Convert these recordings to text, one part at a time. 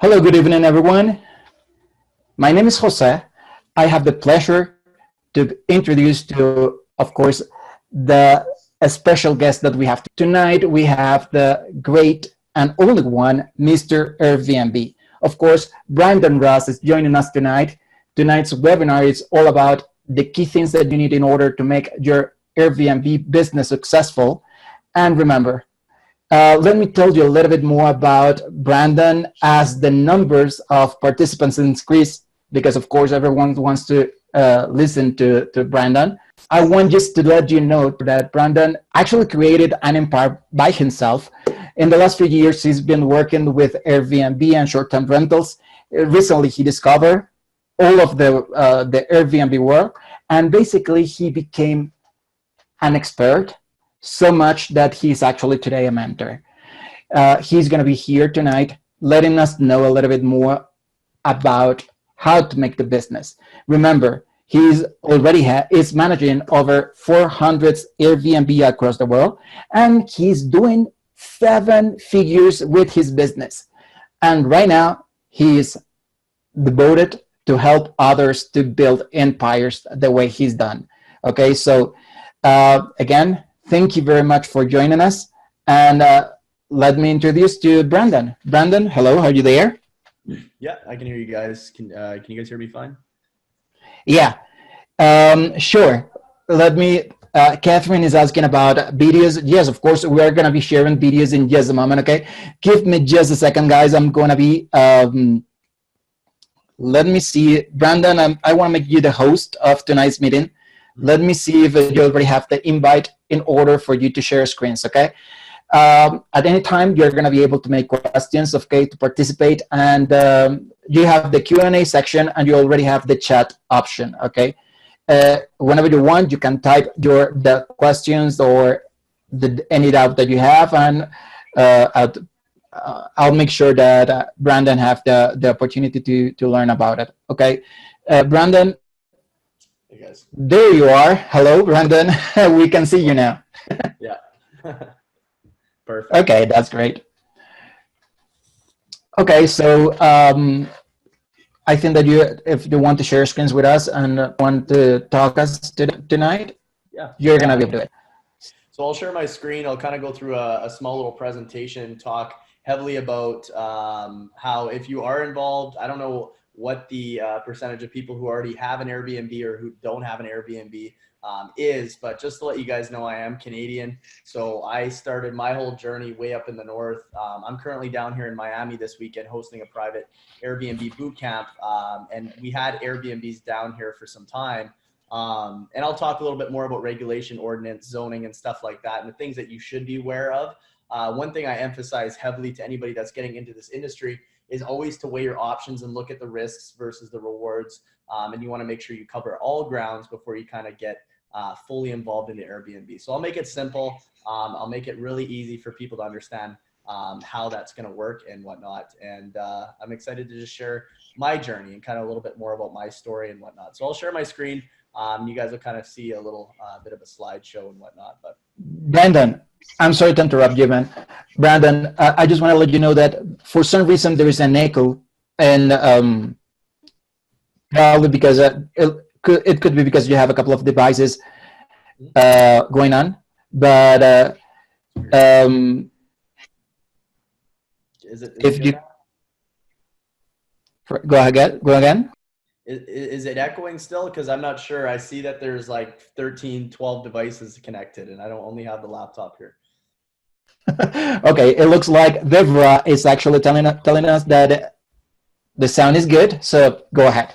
Hello, good evening, everyone. My name is Jose. I have the pleasure to introduce to, of course, the a special guest that we have tonight. We have the great and only one, Mr. Airbnb. Of course, Braydon Ross is joining us tonight. Tonight's webinar is all about the key things that you need in order to make your Airbnb business successful. And remember, let me tell you a little bit more about Braydon as the numbers of participants increase, because of course everyone wants to listen to Braydon. I want just to let you know that Braydon actually created an empire by himself. In the last few years, he's been working with Airbnb and short-term rentals. Recently, he discovered all of the Airbnb world, and basically he became an expert, so much that he's actually today a mentor. He's going to be here tonight letting us know a little bit more about how to make the business. Remember, he's already is managing over 400 Airbnb across the world, and he's doing 7 figures with his business. And right now, he's devoted to help others to build empires the way he's done. Okay, so again, thank you very much for joining us. And let me introduce to Braydon. Braydon, hello, are you there? Yeah, I can hear you guys. Can you guys hear me fine? Yeah, sure. Let me, Catherine is asking about videos. Yes, of course, we are going to be sharing videos in just a moment, okay? Give me just a second, guys. I'm going to be, let me see. Braydon, I want to make you the host of tonight's meeting. Let me see if you already have the invite in order for you to share screens, okay? At any time, you're going to be able to make questions, okay, to participate. And you have the Q&A section, and you already have the chat option, okay? Whenever you want, you can type the questions or any doubt that you have, and I'll make sure that Braydon have the opportunity to learn about it, okay? Braydon, hey guys. There you are. Hello, Braydon. We can see you now. Yeah. Perfect. Okay, that's great. Okay, so I think that if you want to share screens with us and want to talk us tonight, yeah, you're going to be able to do it. So I'll share my screen. I'll kind of go through a small little presentation, talk heavily about how if you are involved, I don't know what the percentage of people who already have an Airbnb or who don't have an Airbnb is, but just to let you guys know, I am Canadian. So I started my whole journey way up in the north. I'm currently down here in Miami this weekend hosting a private Airbnb boot camp. And we had Airbnbs down here for some time. And I'll talk a little bit more about regulation, ordinance, zoning, and stuff like that, and the things that you should be aware of. One thing I emphasize heavily to anybody that's getting into this industry is always to weigh your options and look at the risks versus the rewards. And you want to make sure you cover all grounds before you kind of get fully involved in the Airbnb. So I'll make it simple. I'll make it really easy for people to understand how that's going to work and whatnot. And I'm excited to just share my journey and kind of a little bit more about my story and whatnot. So I'll share my screen. You guys will kind of see a little bit of a slideshow and whatnot. But Braydon, I'm sorry to interrupt you, man. Braydon, I just want to let you know that for some reason there is an echo, and probably because it could be because you have a couple of devices going on, but is it if you go again. Is it echoing still? Because I'm not sure. I see that there's like 13, 12 devices connected, and I don't only have the laptop here. Okay, it looks like Devra is actually telling us that the sound is good. So go ahead.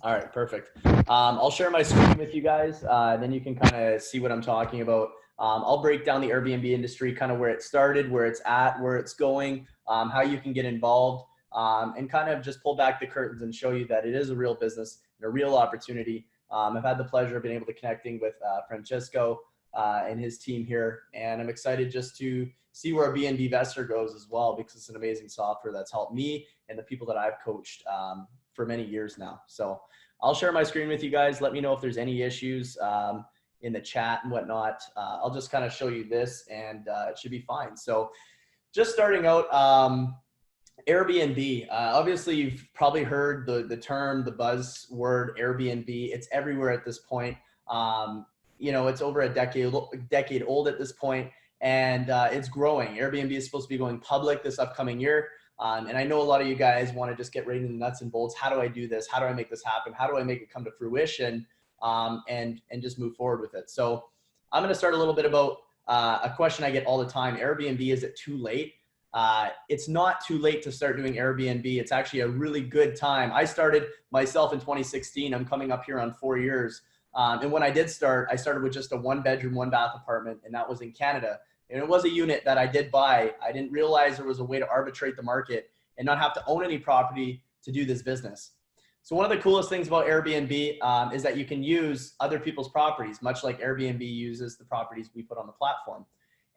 All right, perfect. I'll share my screen with you guys, then you can kind of see what I'm talking about. I'll break down the Airbnb industry, kind of where it started, where it's at, where it's going, how you can get involved. And kind of just pull back the curtains and show you that it is a real business and a real opportunity. I've had the pleasure of being able to connecting with Francisco and his team here, and I'm excited just to see where Bnbvestor goes as well, because it's an amazing software that's helped me and the people that I've coached for many years now. So I'll share my screen with you guys. Let me know if there's any issues in the chat and whatnot. I'll just kind of show you this, and it should be fine. So just starting out, Airbnb. Obviously, you've probably heard the term, the buzzword Airbnb. It's everywhere at this point. You know, it's over a decade old at this point, and it's growing. Airbnb is supposed to be going public this upcoming year. And I know a lot of you guys want to just get right into the nuts and bolts. How do I do this? How do I make this happen? How do I make it come to fruition? And just move forward with it. So I'm going to start a little bit about a question I get all the time. Airbnb, is it too late? It's not too late to start doing Airbnb. It's actually a really good time. I started myself in 2016. I'm coming up here on 4 years. And when I did start, I started with just a 1-bedroom, 1-bath apartment, and that was in Canada. And it was a unit that I did buy. I didn't realize there was a way to arbitrate the market and not have to own any property to do this business. So one of the coolest things about Airbnb is that you can use other people's properties, much like Airbnb uses the properties we put on the platform.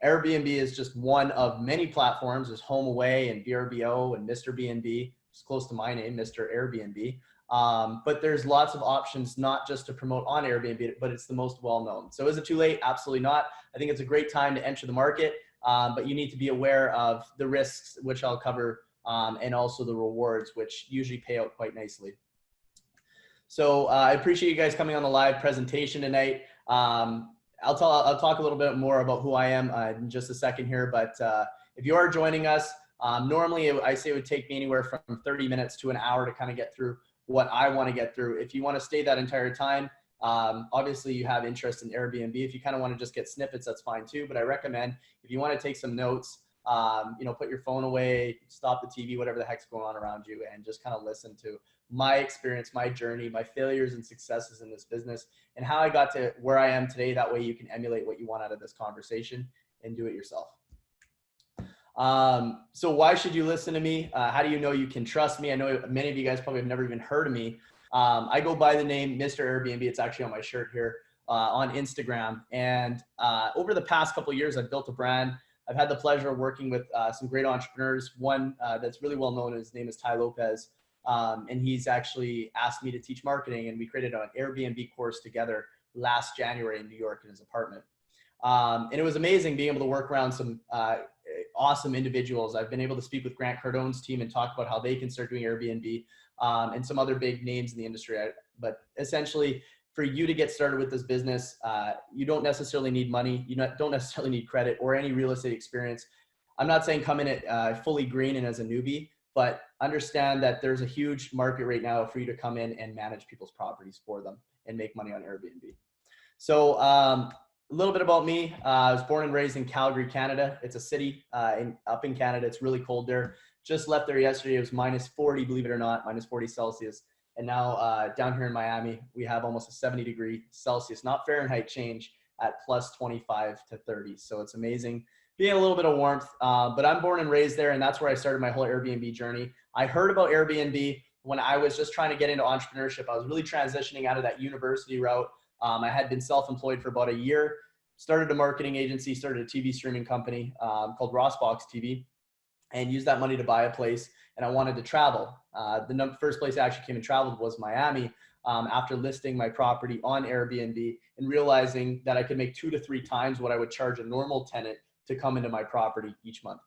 Airbnb is just one of many platforms. There's HomeAway and VRBO and Mr. BNB. It's close to my name, Mr. Airbnb. But there's lots of options, not just to promote on Airbnb, but it's the most well-known. So is it too late? Absolutely not. I think it's a great time to enter the market, but you need to be aware of the risks, which I'll cover, and also the rewards, which usually pay out quite nicely. So I appreciate you guys coming on the live presentation tonight. I'll talk a little bit more about who I am in just a second here, but if you are joining us, normally I say it would take me anywhere from 30 minutes to an hour to kind of get through what I want to get through. If you want to stay that entire time, obviously you have interest in Airbnb. If you kind of want to just get snippets, that's fine too, but I recommend if you want to take some notes, you know, put your phone away, stop the TV, whatever the heck's going on around you, and just kind of listen to my experience, my journey, my failures and successes in this business, and how I got to where I am today. That way you can emulate what you want out of this conversation and do it yourself. So why should you listen to me? How do you know you can trust me? I know many of you guys probably have never even heard of me. I go by the name Mr. Airbnb. It's actually on my shirt here on Instagram. And over the past couple of years, I've built a brand. I've had the pleasure of working with some great entrepreneurs. One that's really well known, his name is Ty Lopez. And he's actually asked me to teach marketing, and we created an Airbnb course together last January in New York in his apartment. And it was amazing being able to work around some awesome individuals. I've been able to speak with Grant Cardone's team and talk about how they can start doing Airbnb, and some other big names in the industry. But essentially, for you to get started with this business, you don't necessarily need money. You don't necessarily need credit or any real estate experience. I'm not saying come in at fully green and as a newbie, but understand that there's a huge market right now for you to come in and manage people's properties for them and make money on Airbnb. So a little bit about me. I was born and raised in Calgary, Canada. It's a city up in Canada. It's really cold there. Just left there yesterday. It was -40, believe it or not, -40 Celsius. And now down here in Miami, we have almost a 70-degree Celsius, not Fahrenheit change, at +25 to 30. So it's amazing being a little bit of warmth, but I'm born and raised there, and that's where I started my whole Airbnb journey. I heard about Airbnb when I was just trying to get into entrepreneurship. I was really transitioning out of that university route. I had been self-employed for about a year, started a marketing agency, started a TV streaming company called Rossbox TV, and used that money to buy a place, and I wanted to travel. The first place I actually came and traveled was Miami, after listing my property on Airbnb and realizing that I could make 2 to 3 times what I would charge a normal tenant to come into my property each month.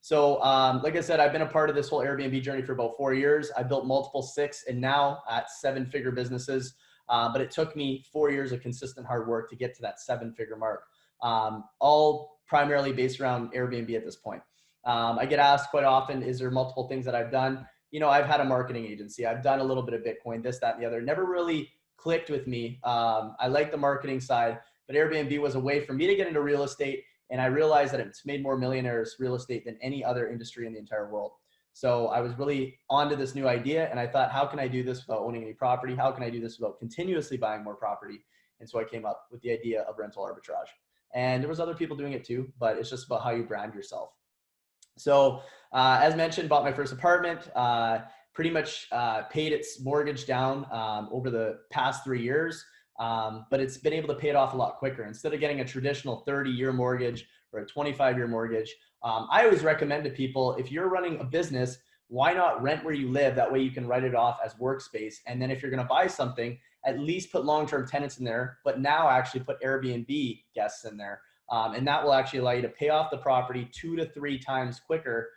So like I said, I've been a part of this whole Airbnb journey for about 4 years. I built multiple 6 and now at 7-figure businesses. But it took me 4 years of consistent hard work to get to that 7-figure mark, all primarily based around Airbnb at this point. I get asked quite often, is there multiple things that I've done? You know, I've had a marketing agency. I've done a little bit of Bitcoin, this, that, and the other. Never really clicked with me. I like the marketing side, but Airbnb was a way for me to get into real estate. And I realized that it's made more millionaires real estate than any other industry in the entire world. So I was really onto this new idea, and I thought, how can I do this without owning any property? How can I do this without continuously buying more property? And so I came up with the idea of rental arbitrage. And there was other people doing it too, but it's just about how you brand yourself. So as mentioned, bought my first apartment, pretty much paid its mortgage down over the past 3 years. But it's been able to pay it off a lot quicker. Instead of getting a traditional 30-year mortgage or a 25-year mortgage, I always recommend to people, if you're running a business, why not rent where you live? That way you can write it off as workspace. And then if you're going to buy something, at least put long-term tenants in there, but now actually put Airbnb guests in there. And that will actually allow you to pay off the property 2 to 3 times quicker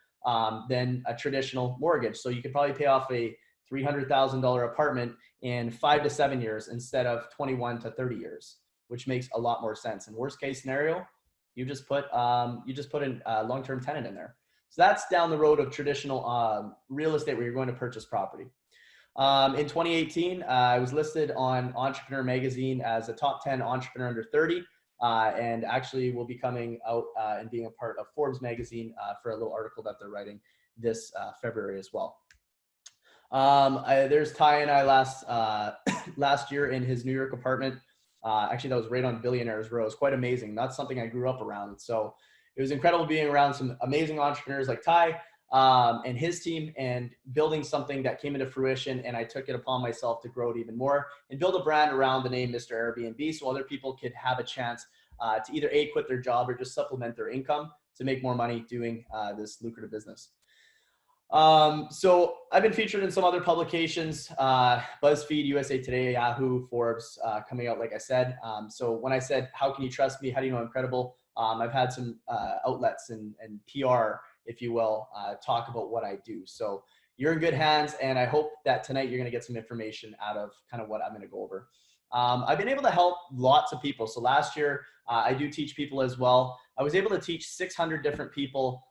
than a traditional mortgage. So you could probably pay off a $300,000 apartment in 5 to 7 years instead of 21 to 30 years, which makes a lot more sense. And worst case scenario, you just put a long-term tenant in there. So that's down the road of traditional real estate where you're going to purchase property. In 2018, I was listed on Entrepreneur Magazine as a top 10 entrepreneur under 30, and actually will be coming out and being a part of Forbes Magazine for a little article that they're writing this February as well. There's Ty and I last year in his New York apartment. Actually, that was right on Billionaires Row. It's quite amazing. That's something I grew up around. So it was incredible being around some amazing entrepreneurs like Ty and his team and building something that came into fruition. And I took it upon myself to grow it even more and build a brand around the name Mr. Airbnb so other people could have a chance to either A, quit their job or just supplement their income to make more money doing this lucrative business. So I've been featured in some other publications, BuzzFeed, USA Today, Yahoo, Forbes, coming out, like I said. So when I said, how can you trust me? How do you know I'm credible? I've had some outlets and PR, if you will, talk about what I do. So you're in good hands. And I hope that tonight you're going to get some information out of kind of what I'm going to go over. I've been able to help lots of people. So last year, I do teach people as well. I was able to teach 600 different people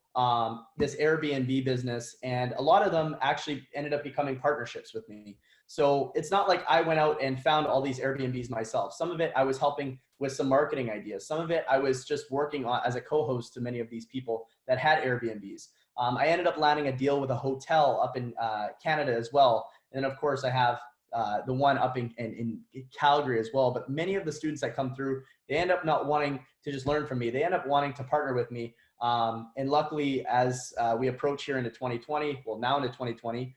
this Airbnb business, and a lot of them actually ended up becoming partnerships with me. So it's not like I went out and found all these Airbnbs myself. Some of it I was helping with some marketing ideas. Some of it I was just working on as a co-host to many of these people that had Airbnbs. I ended up landing a deal with a hotel up in Canada as well. And then of course I have the one up in Calgary as well. But many of the students that come through, they end up not wanting to just learn from me. They end up wanting to partner with me. And luckily, as we approach here into 2020, well, now into 2020,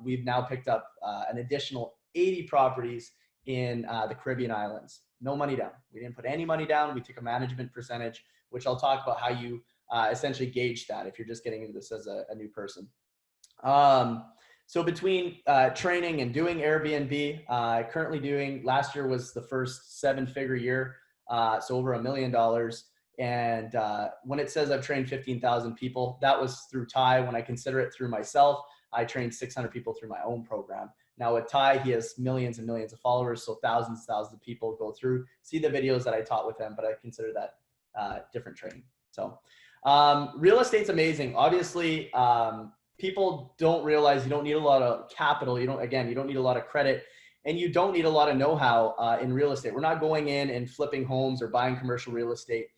we've now picked up an additional 80 properties in the Caribbean islands. No money down. We didn't put any money down. We took a management percentage, which I'll talk about how you essentially gauge that if you're just getting into this as a new person. So between training and doing Airbnb, currently doing, last year was the first 7-figure year, so over $1 million. And when it says I've trained 15,000 people, that was through Ty. When I consider it through myself, I trained 600 people through my own program. Now with Ty, he has millions and millions of followers, so thousands of people go through, see the videos that I taught with him, but I consider that different training. So real estate's amazing. Obviously, people don't realize you don't need a lot of capital. You don't need a lot of credit, and you don't need a lot of know-how in real estate. We're not going in and flipping homes or buying commercial real estate.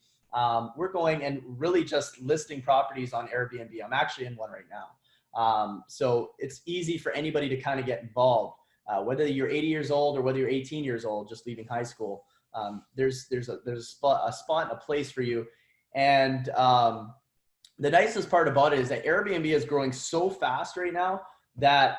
We're going and really just listing properties on Airbnb. I'm actually in one right now. So it's easy for anybody to kind of get involved, whether you're 80 years old or whether you're 18 years old, just leaving high school. There's a spot, a place for you. And the nicest part about it is that Airbnb is growing so fast right now that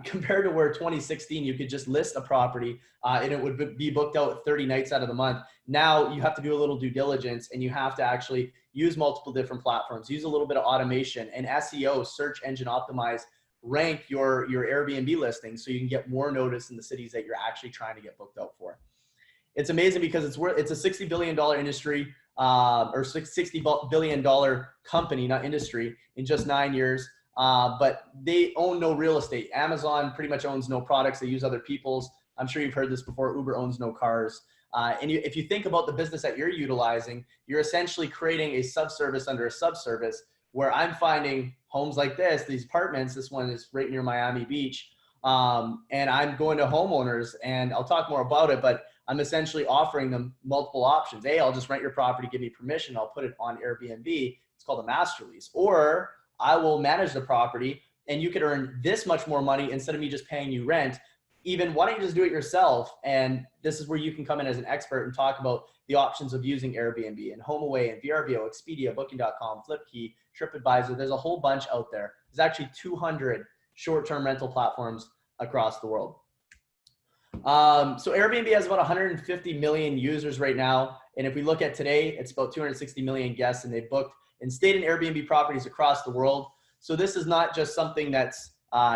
compared to where 2016, you could just list a property and it would be booked out 30 nights out of the month. Now you have to do a little due diligence and you have to actually use multiple different platforms, use a little bit of automation and SEO, search engine optimize, rank your Airbnb listings so you can get more notice in the cities that you're actually trying to get booked out for. It's amazing because it's a $60 billion industry or $60 billion company, not industry, in just 9 years. But they own no real estate. Amazon pretty much owns no products. They use other people's. I'm sure you've heard this before. Uber owns no cars. And if you think about the business that you're utilizing, you're essentially creating a subservice under a subservice where I'm finding homes like this, these apartments. This one is right near Miami Beach. And I'm going to homeowners, and I'll talk more about it, but I'm essentially offering them multiple options. A, I'll just rent your property, give me permission. I'll put it on Airbnb. It's called a master lease. Or I will manage the property and you could earn this much more money instead of me just paying you rent. Even why don't you just do it yourself? And this is where you can come in as an expert and talk about the options of using Airbnb and HomeAway and VRBO, Expedia, Booking.com, FlipKey, TripAdvisor. There's a whole bunch out there. There's actually 200 short-term rental platforms across the world. So Airbnb has about 150 million users right now. And if we look at today, it's about 260 million guests, and they booked and stayed in Airbnb properties across the world. So this is not just something that's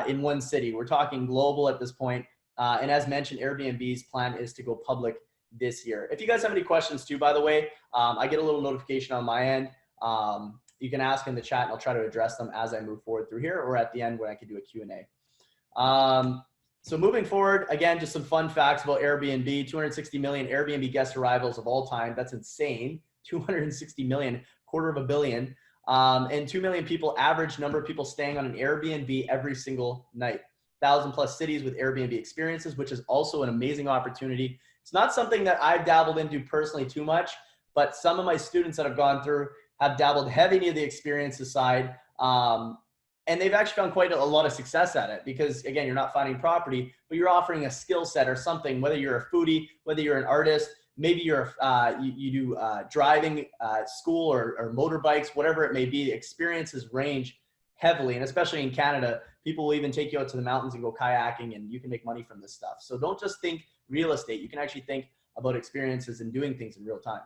in one city. We're talking global at this point. And as mentioned, Airbnb's plan is to go public this year. If you guys have any questions too, by the way, I get a little notification on my end. you can ask in the chat and I'll try to address them as I move forward through here, or at the end when I can do a Q&A. So moving forward, again, just some fun facts about Airbnb. 260 million Airbnb guest arrivals of all time. That's insane. 260 million, $250 million. And 2 million people, average number of people staying on an Airbnb every single night. 1,000+ cities with Airbnb experiences, which is also an amazing opportunity. It's not something that I've dabbled into personally too much, but some of my students that have gone through have dabbled heavy into the experiences side. And they've actually found quite a lot of success at it because, again, you're not finding property, but you're offering a skill set or something, whether you're a foodie, whether you're an artist, maybe you're you do driving school or motorbikes, whatever it may be. Experiences range heavily, and especially in Canada, people will even take you out to the mountains and go kayaking, and you can make money from this stuff. So don't just think real estate. You can actually think about experiences and doing things in real time.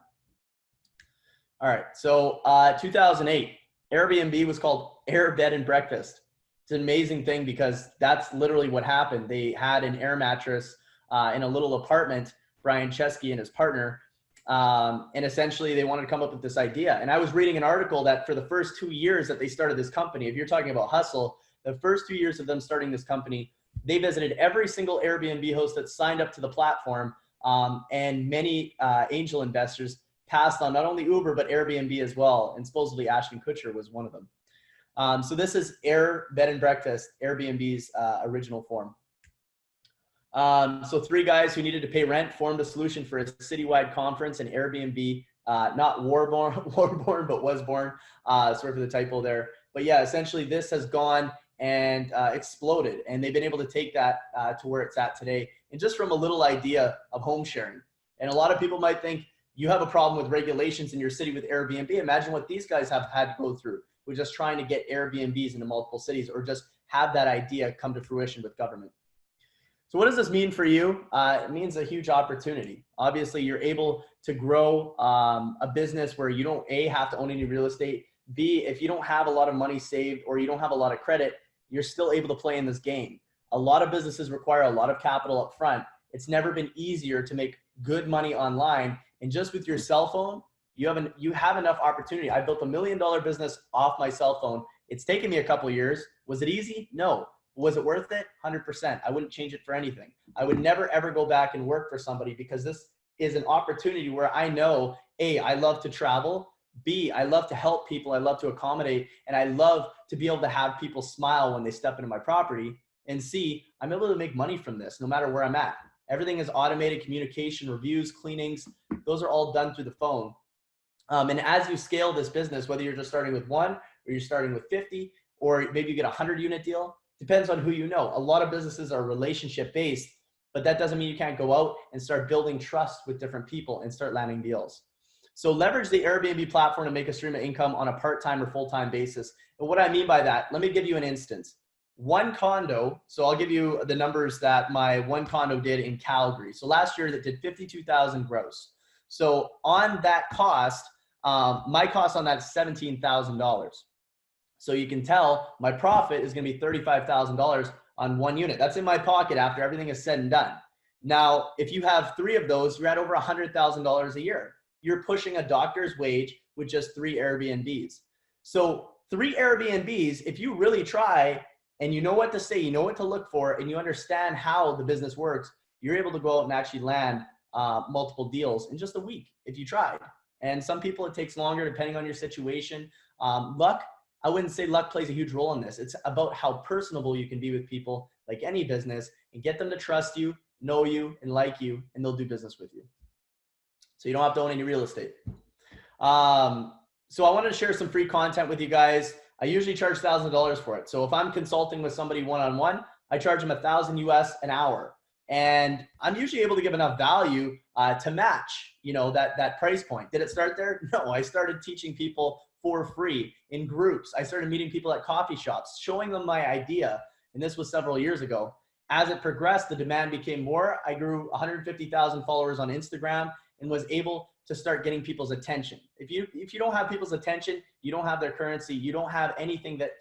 All right, so 2008. Airbnb was called AIRBNB. It's an amazing thing because that's literally what happened. They had an air mattress in a little apartment, Brian Chesky and his partner, and essentially they wanted to come up with this idea. And I was reading an article that for the first 2 years that they started this company, if you're talking about hustle, the first 2 years of them starting this company, they visited every single Airbnb host that signed up to the platform, and many angel investors passed on not only Uber, but Airbnb as well. And supposedly Ashton Kutcher was one of them. So this is AIRBNB, Airbnb's original form. So 3 guys who needed to pay rent formed a solution for a citywide conference, and Airbnb, not warborn, but was born. Sorry for the typo there. But yeah, essentially this has gone and exploded, and they've been able to take that to where it's at today. And just from a little idea of home sharing. And a lot of people might think, you have a problem with regulations in your city with Airbnb. Imagine what these guys have had to go through with just trying to get Airbnbs into multiple cities, or just have that idea come to fruition with government. So what does this mean for you? It means a huge opportunity. Obviously, you're able to grow a business where you don't, A, have to own any real estate. B, if you don't have a lot of money saved or you don't have a lot of credit, you're still able to play in this game. A lot of businesses require a lot of capital up front. It's never been easier to make good money online. And just with your cell phone, you have enough opportunity. I built $1 million business off my cell phone. It's taken me a couple of years. Was it easy? No. Was it worth it? 100%. I wouldn't change it for anything. I would never, ever go back and work for somebody, because this is an opportunity where I know, A, I love to travel. B, I love to help people. I love to accommodate. And I love to be able to have people smile when they step into my property. And C, I'm able to make money from this no matter where I'm at. Everything is automated: communication, reviews, cleanings. Those are all done through the phone. And as you scale this business, whether you're just starting with 1 or you're starting with 50, or maybe you get a 100-unit deal, depends on who you know. A lot of businesses are relationship based, but that doesn't mean you can't go out and start building trust with different people and start landing deals. So leverage the Airbnb platform to make a stream of income on a part-time or full-time basis. And what I mean by that, let me give you an instance. One condo, so I'll give you the numbers that my one condo did in Calgary. So last year that did 52,000 gross. So on that cost, my cost on that is $17,000. So you can tell my profit is going to be $35,000 on 1 unit. That's in my pocket after everything is said and done. Now, if you have 3 of those, you're at over $100,000 a year. You're pushing a doctor's wage with just 3 Airbnbs. So 3 Airbnbs, if you really try and you know what to say, you know what to look for, and you understand how the business works, you're able to go out and actually land multiple deals in just a week if you tried. And some people it takes longer depending on your situation. Luck, I wouldn't say luck plays a huge role in this. It's about how personable you can be with people, like any business, and get them to trust you, know you, and like you, and they'll do business with you. So you don't have to own any real estate. So I wanted to share some free content with you guys. I usually charge $1,000 for it. So if I'm consulting with somebody one-on-one, I charge them $1,000 US an hour. And I'm usually able to give enough value to match, that price point. Did it start there? No, I started teaching people for free in groups. I started meeting people at coffee shops, showing them my idea. And this was several years ago. As it progressed, the demand became more. I grew 150,000 followers on Instagram and was able to start getting people's attention. If you don't have people's attention, you don't have their currency, you don't have anything that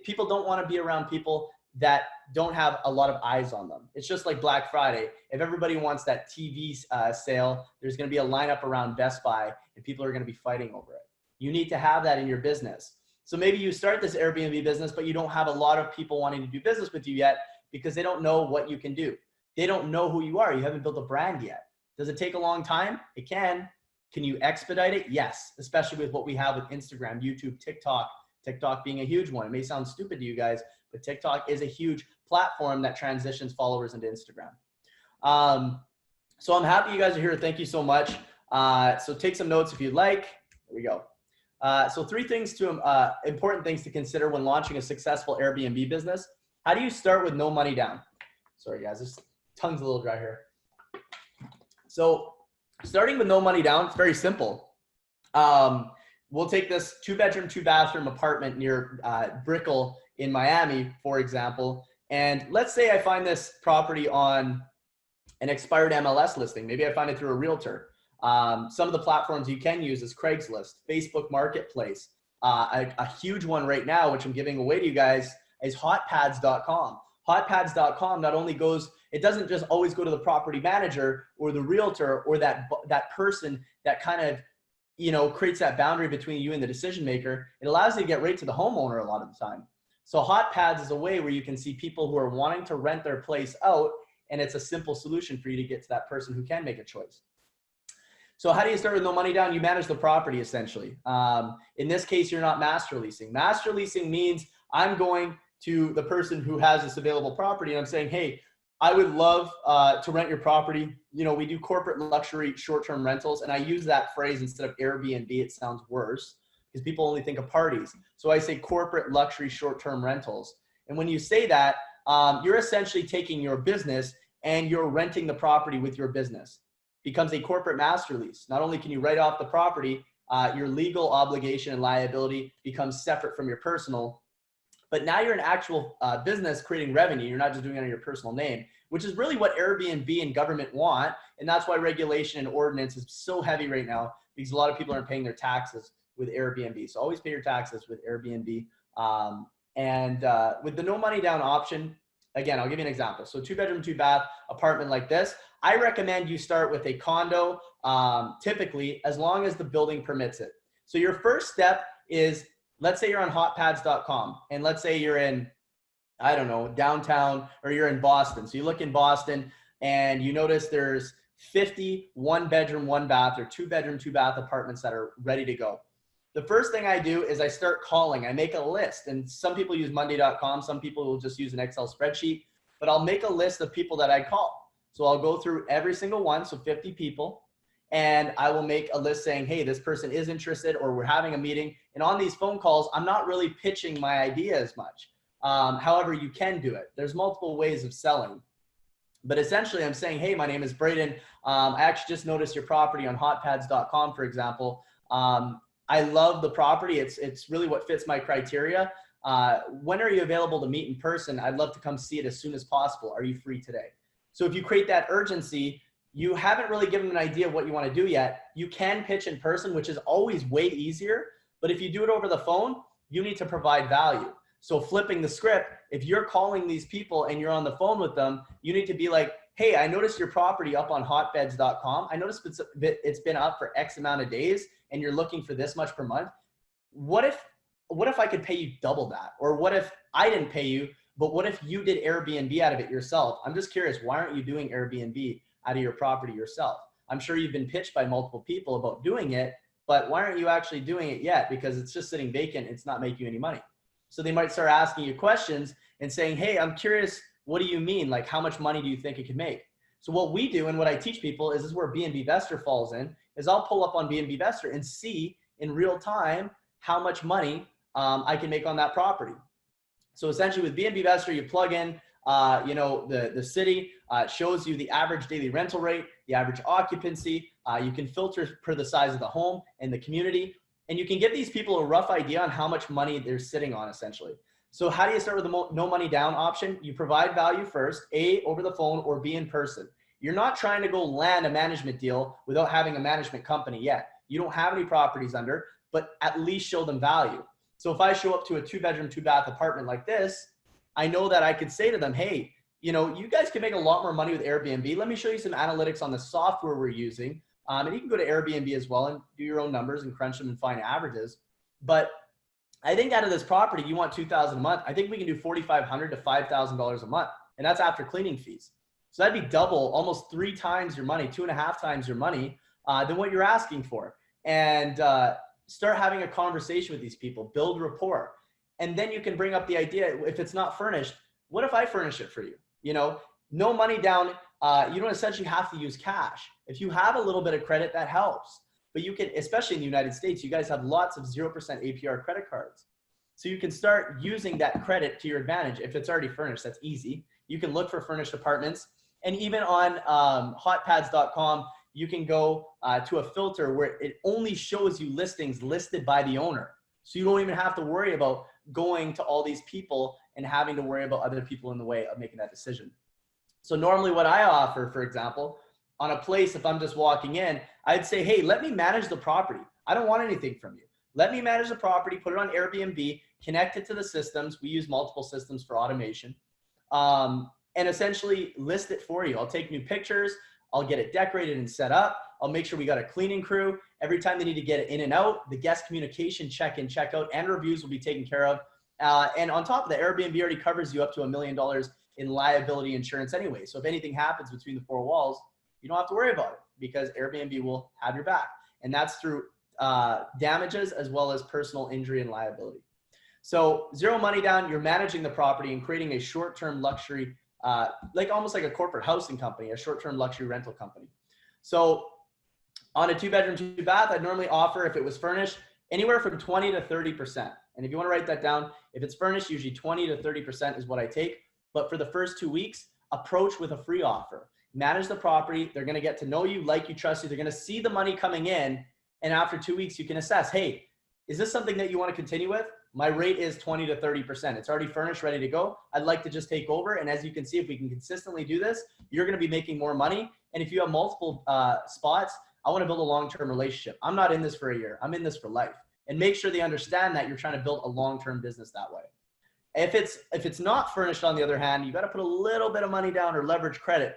people don't want to be around people that don't have a lot of eyes on them. It's just like Black Friday. If everybody wants that TV sale, there's going to be a lineup around Best Buy and people are going to be fighting over it. You need to have that in your business. So maybe you start this Airbnb business, but you don't have a lot of people wanting to do business with you yet because they don't know what you can do. They don't know who you are. You haven't built a brand yet. Does it take a long time? It can. Can you expedite it? Yes, especially with what we have with Instagram, YouTube, TikTok being a huge one. It may sound stupid to you guys, but TikTok is a huge platform that transitions followers into Instagram. So I'm happy you guys are here. Thank you so much. So take some notes if you'd like. There we go. So 3 things important things to consider when launching a successful Airbnb business. How do you start with no money down? Sorry guys, this tongue's a little dry here. So starting with no money down, it's very simple. We'll take this 2-bedroom, 2-bathroom apartment near Brickell in Miami, for example. And let's say I find this property on an expired MLS listing. Maybe I find it through a realtor. Some of the platforms you can use is Craigslist, Facebook Marketplace. A huge one right now, which I'm giving away to you guys, is hotpads.com. Hotpads.com not only goes, it doesn't just always go to the property manager or the realtor or that person that kind of, you know, creates that boundary between you and the decision maker. It allows you to get right to the homeowner a lot of the time. So Hotpads is a way where you can see people who are wanting to rent their place out, and it's a simple solution for you to get to that person who can make a choice. So how do you start with no money down? You manage the property essentially. In this case, you're not master leasing. Master leasing means I'm going to the person who has this available property and I'm saying, hey, I would love to rent your property. You know, we do corporate luxury short-term rentals, and I use that phrase instead of Airbnb. It sounds worse because people only think of parties. So I say corporate luxury short-term rentals. And when you say that, you're essentially taking your business and you're renting the property with your business. Becomes a corporate master lease. Not only can you write off the property, your legal obligation and liability becomes separate from your personal, but now you're an actual business creating revenue. You're not just doing it under your personal name, which is really what Airbnb and government want. And that's why regulation and ordinance is so heavy right now, because a lot of people aren't paying their taxes with Airbnb. So always pay your taxes with Airbnb. With the no money down option, again, I'll give you an example. So 2-bedroom, 2-bath apartment like this, I recommend you start with a condo, typically, as long as the building permits it. So your first step is, let's say you're on hotpads.com, and let's say you're in, I don't know, downtown, or you're in Boston. So you look in Boston and you notice there's 50 1-bedroom, 1-bath or 2-bedroom, 2-bath apartments that are ready to go. The first thing I do is I start calling. I make a list, and some people use monday.com. Some people will just use an Excel spreadsheet, but I'll make a list of people that I call. So I'll go through every single one, so 50 people, and I will make a list saying, hey, this person is interested, or we're having a meeting. And on these phone calls, I'm not really pitching my idea as much. However, you can do it. There's multiple ways of selling. But essentially, I'm saying, hey, my name is Braydon. I actually just noticed your property on hotpads.com, for example. I love the property. It's really what fits my criteria. When are you available to meet in person? I'd love to come see it as soon as possible. Are you free today? So if you create that urgency, you haven't really given an idea of what you want to do yet. You can pitch in person, which is always way easier. But if you do it over the phone, you need to provide value. So flipping the script, if you're calling these people and you're on the phone with them, you need to be like, hey, I noticed your property up on hotbeds.com. I noticed it's been up for X amount of days and you're looking for this much per month. What if I could pay you double that? Or what if I didn't pay you, but what if you did Airbnb out of it yourself? I'm just curious, why aren't you doing Airbnb out of your property yourself? I'm sure you've been pitched by multiple people about doing it, but why aren't you actually doing it yet? Because it's just sitting vacant. It's not making you any money. So they might start asking you questions and saying, hey, I'm curious, what do you mean? Like, how much money do you think it could make? So what we do and what I teach people is where Bnbvestor falls in, is I'll pull up on Bnbvestor and see in real time how much money I can make on that property. So essentially with Bnbvestor, you plug in the city, it shows you the average daily rental rate, the average occupancy. You can filter per the size of the home and the community. And you can give these people a rough idea on how much money they're sitting on essentially. So how do you start with the no money down option? You provide value first, A, over the phone, or B, in person. You're not trying to go land a management deal without having a management company yet. You don't have any properties under, but at least show them value. So if I show up to a 2-bedroom, 2-bath apartment like this, I know that I could say to them, hey, you guys can make a lot more money with Airbnb. Let me show you some analytics on the software we're using. And you can go to Airbnb as well and do your own numbers and crunch them and find averages. But I think out of this property, you want $2,000 a month. I think we can do $4,500 to $5,000 a month. And that's after cleaning fees. So that'd be double, almost 3 times your money, 2.5 times your money than what you're asking for. And start having a conversation with these people, build rapport. And then you can bring up the idea, if it's not furnished, what if I furnish it for you? You know, no money down. You don't essentially have to use cash. If you have a little bit of credit, that helps. But you can, especially in the United States, you guys have lots of 0% APR credit cards. So you can start using that credit to your advantage. If it's already furnished, that's easy. You can look for furnished apartments. And even on hotpads.com, you can go to a filter where it only shows you listings listed by the owner. So you don't even have to worry about going to all these people and having to worry about other people in the way of making that decision. So normally what I offer, for example, on a place, if I'm just walking in, I'd say, hey, let me manage the property. I don't want anything from you. Let me manage the property, put it on Airbnb, connect it to the systems. We use multiple systems for automation, and essentially list it for you. I'll take new pictures. I'll get it decorated and set up. I'll make sure we got a cleaning crew. Every time they need to get it in and out, the guest communication, check-in, check-out, and reviews will be taken care of. And on top of that, Airbnb already covers you up to $1 million in liability insurance anyway. So if anything happens between the 4 walls, you don't have to worry about it because Airbnb will have your back. And that's through damages as well as personal injury and liability. So 0 money down, you're managing the property and creating a short-term luxury, like almost like a corporate housing company, a short-term luxury rental company. So on a 2-bedroom, 2-bath, I'd normally offer, if it was furnished, anywhere from 20 to 30%. And if you want to write that down, if it's furnished, usually 20 to 30% is what I take. But for the first 2 weeks, approach with a free offer. Manage the property. They're going to get to know you, like you, trust you. They're going to see the money coming in. And after 2 weeks, you can assess, hey, is this something that you want to continue with? My rate is 20 to 30%. It's already furnished, ready to go. I'd like to just take over. And as you can see, if we can consistently do this, you're going to be making more money. And if you have multiple spots, I want to build a long-term relationship. I'm not in this for a year. I'm in this for life. And make sure they understand that you're trying to build a long-term business that way. If it's not furnished, on the other hand, you got to put a little bit of money down or leverage credit.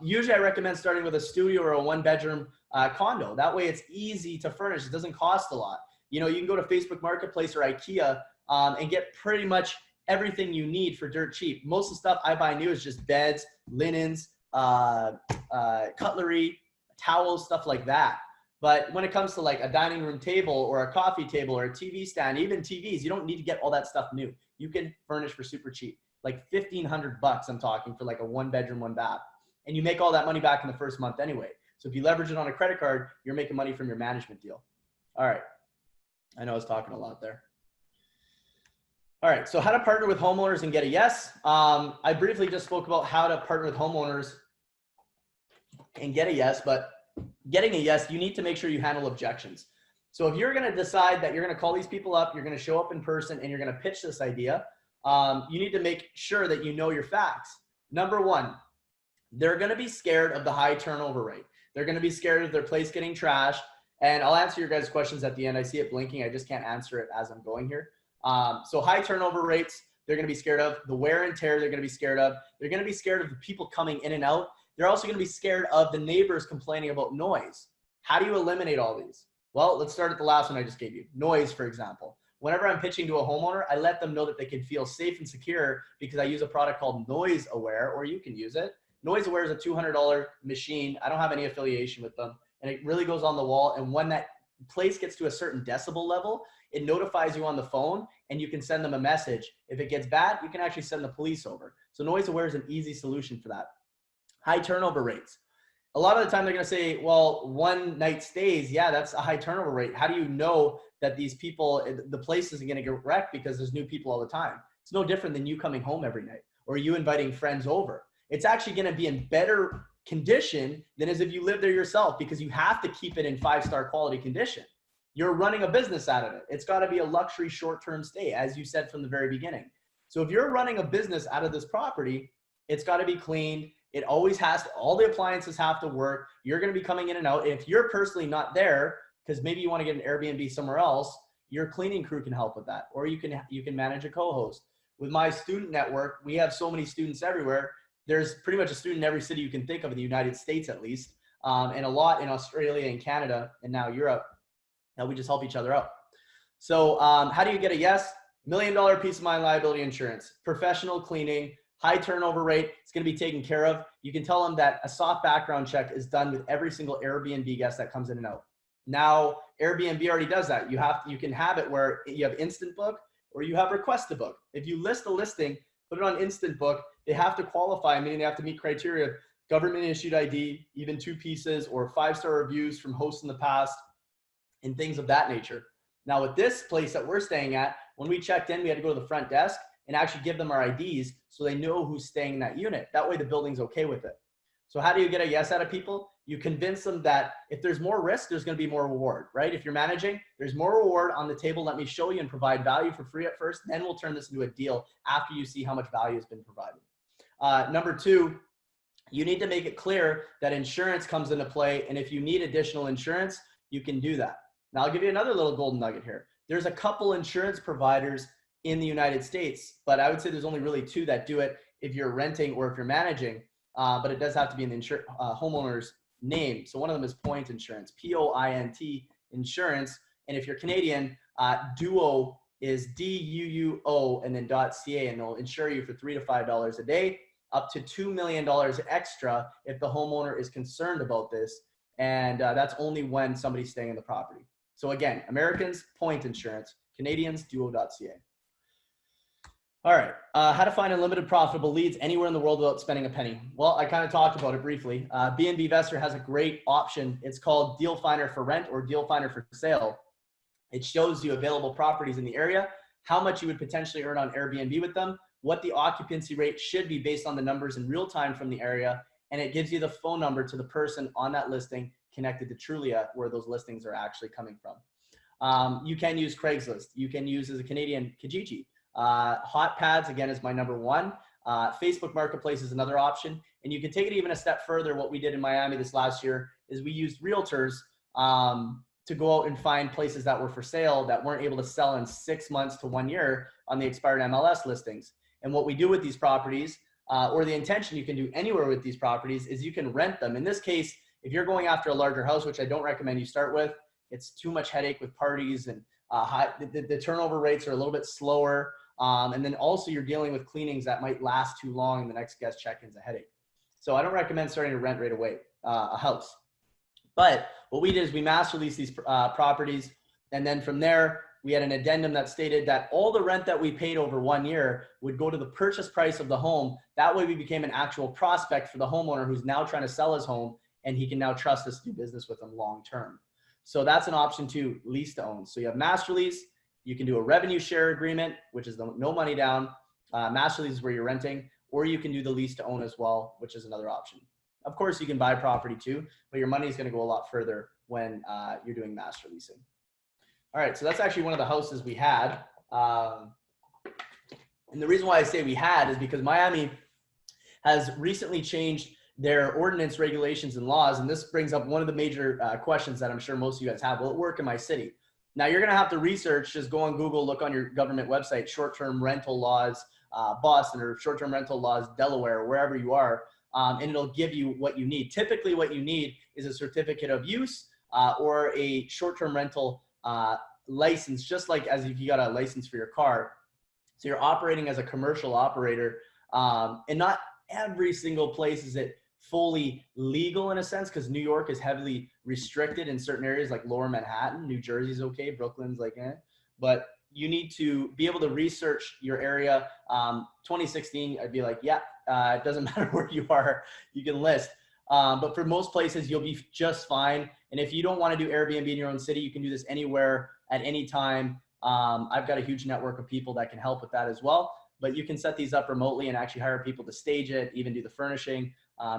Usually I recommend starting with a studio or a 1-bedroom condo. That way it's easy to furnish. It doesn't cost a lot. You know, you can go to Facebook Marketplace or IKEA and get pretty much everything you need for dirt cheap. Most of the stuff I buy new is just beds, linens, cutlery, towels, stuff like that. But when it comes to like a dining room table or a coffee table or a TV stand, even TVs, you don't need to get all that stuff new. You can furnish for super cheap, like $1,500 I'm talking for like a 1-bedroom, 1-bath. And you make all that money back in the first month anyway. So if you leverage it on a credit card, you're making money from your management deal. All right. I know I was talking a lot there. All right. So how to partner with homeowners and get a yes. I briefly just spoke about how to partner with homeowners and get a yes, but getting a yes, you need to make sure you handle objections. So if you're going to decide that you're going to call these people up, you're going to show up in person and you're going to pitch this idea, you need to make sure that you know your facts. Number one, they're going to be scared of the high turnover rate. They're going to be scared of their place getting trashed. And I'll answer your guys' questions at the end. I see it blinking. I just can't answer it as I'm going here. So high turnover rates, they're going to be scared of. The wear and tear, they're going to be scared of. They're going to be scared of the people coming in and out. They're also going to be scared of the neighbors complaining about noise. How do you eliminate all these? Well, let's start at the last one I just gave you. Noise, for example. Whenever I'm pitching to a homeowner, I let them know that they can feel safe and secure because I use a product called Noise Aware, or you can use it. Noise Aware is a $200 machine. I don't have any affiliation with them. And it really goes on the wall. And when that place gets to a certain decibel level, it notifies you on the phone and you can send them a message. If it gets bad, you can actually send the police over. So Noise Aware is an easy solution for that. High turnover rates. A lot of the time they're going to say, well, 1 night stays. Yeah, that's a high turnover rate. How do you know that these people, the place isn't going to get wrecked because there's new people all the time? It's no different than you coming home every night or you inviting friends over. It's actually going to be in better condition than as if you live there yourself because you have to keep it in 5-star quality condition. You're running a business out of it. It's got to be a luxury short-term stay, as you said from the very beginning. So if you're running a business out of this property, it's got to be cleaned. It always has to, all the appliances have to work. You're going to be coming in and out. If you're personally not there, because maybe you want to get an Airbnb somewhere else, your cleaning crew can help with that. Or you can manage a co-host. With my student network, we have so many students everywhere. There's pretty much a student in every city you can think of in the United States, at least, and a lot in Australia and Canada and now Europe. Now we just help each other out. So how do you get a yes? $1 million peace of mind liability insurance, professional cleaning, high turnover rate. It's going to be taken care of. You can tell them that a soft background check is done with every single Airbnb guest that comes in and out. Now, Airbnb already does that. You can have it where you have instant book or you have request to book. If you list a listing, put it on instant book, they have to qualify, meaning they have to meet criteria, government issued ID, even 2 pieces or 5-star reviews from hosts in the past and things of that nature. Now with this place that we're staying at, when we checked in, we had to go to the front desk and actually give them our IDs so they know who's staying in that unit. That way the building's okay with it. So how do you get a yes out of people? You convince them that if there's more risk, there's going to be more reward, right? If you're managing, there's more reward on the table. Let me show you and provide value for free at first. Then we'll turn this into a deal after you see how much value has been provided. Number 2, you need to make it clear that insurance comes into play. And if you need additional insurance, you can do that. Now I'll give you another little golden nugget here. There's a couple insurance providers in the United States, but I would say there's only really 2 that do it if you're renting or if you're managing, but it does have to be in the homeowner's name. So one of them is Point Insurance, P-O-I-N-T Insurance. And if you're Canadian, Duo is D-U-U-O and then .ca, and they'll insure you for $3 to $5 a day, up to $2 million extra if the homeowner is concerned about this. And that's only when somebody's staying in the property. So again, Americans, Point Insurance, Canadians, Duo.ca. All right, how to find unlimited profitable leads anywhere in the world without spending a penny. Well, I kind of talked about it briefly. Bnbvestor has a great option. It's called Deal Finder for Rent or Deal Finder for Sale. It shows you available properties in the area, how much you would potentially earn on Airbnb with them, what the occupancy rate should be based on the numbers in real time from the area, and it gives you the phone number to the person on that listing connected to Trulia, where those listings are actually coming from. You can use Craigslist. You can use, as a Canadian, Kijiji. Hot Pads, again, is my number 1. Facebook Marketplace is another option. And you can take it even a step further. What we did in Miami this last year is we used realtors to go out and find places that were for sale that weren't able to sell in 6 months to 1 year on the expired MLS listings. And what we do with these properties, or the intention you can do anywhere with these properties, is you can rent them. In this case, if you're going after a larger house, which I don't recommend you start with, it's too much headache with parties and the turnover rates are a little bit slower. And then also you're dealing with cleanings that might last too long and the next guest check-in's a headache. So I don't recommend starting to rent right away a house. But what we did is we master leased these properties. And then from there, we had an addendum that stated that all the rent that we paid over 1 year would go to the purchase price of the home. That way we became an actual prospect for the homeowner who's now trying to sell his home, and he can now trust us to do business with them long-term. So that's an option too, lease to own. So you have master lease, you can do a revenue share agreement, which is no money down. Master lease is where you're renting, or you can do the lease to own as well, which is another option. Of course, you can buy property too, but your money is going to go a lot further when you're doing master leasing. All right, so that's actually one of the houses we had. And the reason why I say we had is because Miami has recently changed their ordinance regulations and laws. And this brings up one of the major questions that I'm sure most of you guys have. Will it work in my city? Now you're going to have to research, just go on Google, look on your government website, short-term rental laws, Boston, or short-term rental laws, Delaware, wherever you are. And it'll give you what you need. Typically what you need is a certificate of use or a short-term rental license, just like as if you got a license for your car. So you're operating as a commercial operator, and not every single place is it fully legal in a sense, because New York is heavily restricted in certain areas like lower Manhattan. New Jersey's okay, Brooklyn's like but you need to be able to research your area. 2016, I'd be like, yeah, it doesn't matter where you are, you can list. But for most places, you'll be just fine. And if you don't want to do Airbnb in your own city, you can do this anywhere at any time. I've got a huge network of people that can help with that as well. But you can set these up remotely and actually hire people to stage it, even do the furnishing.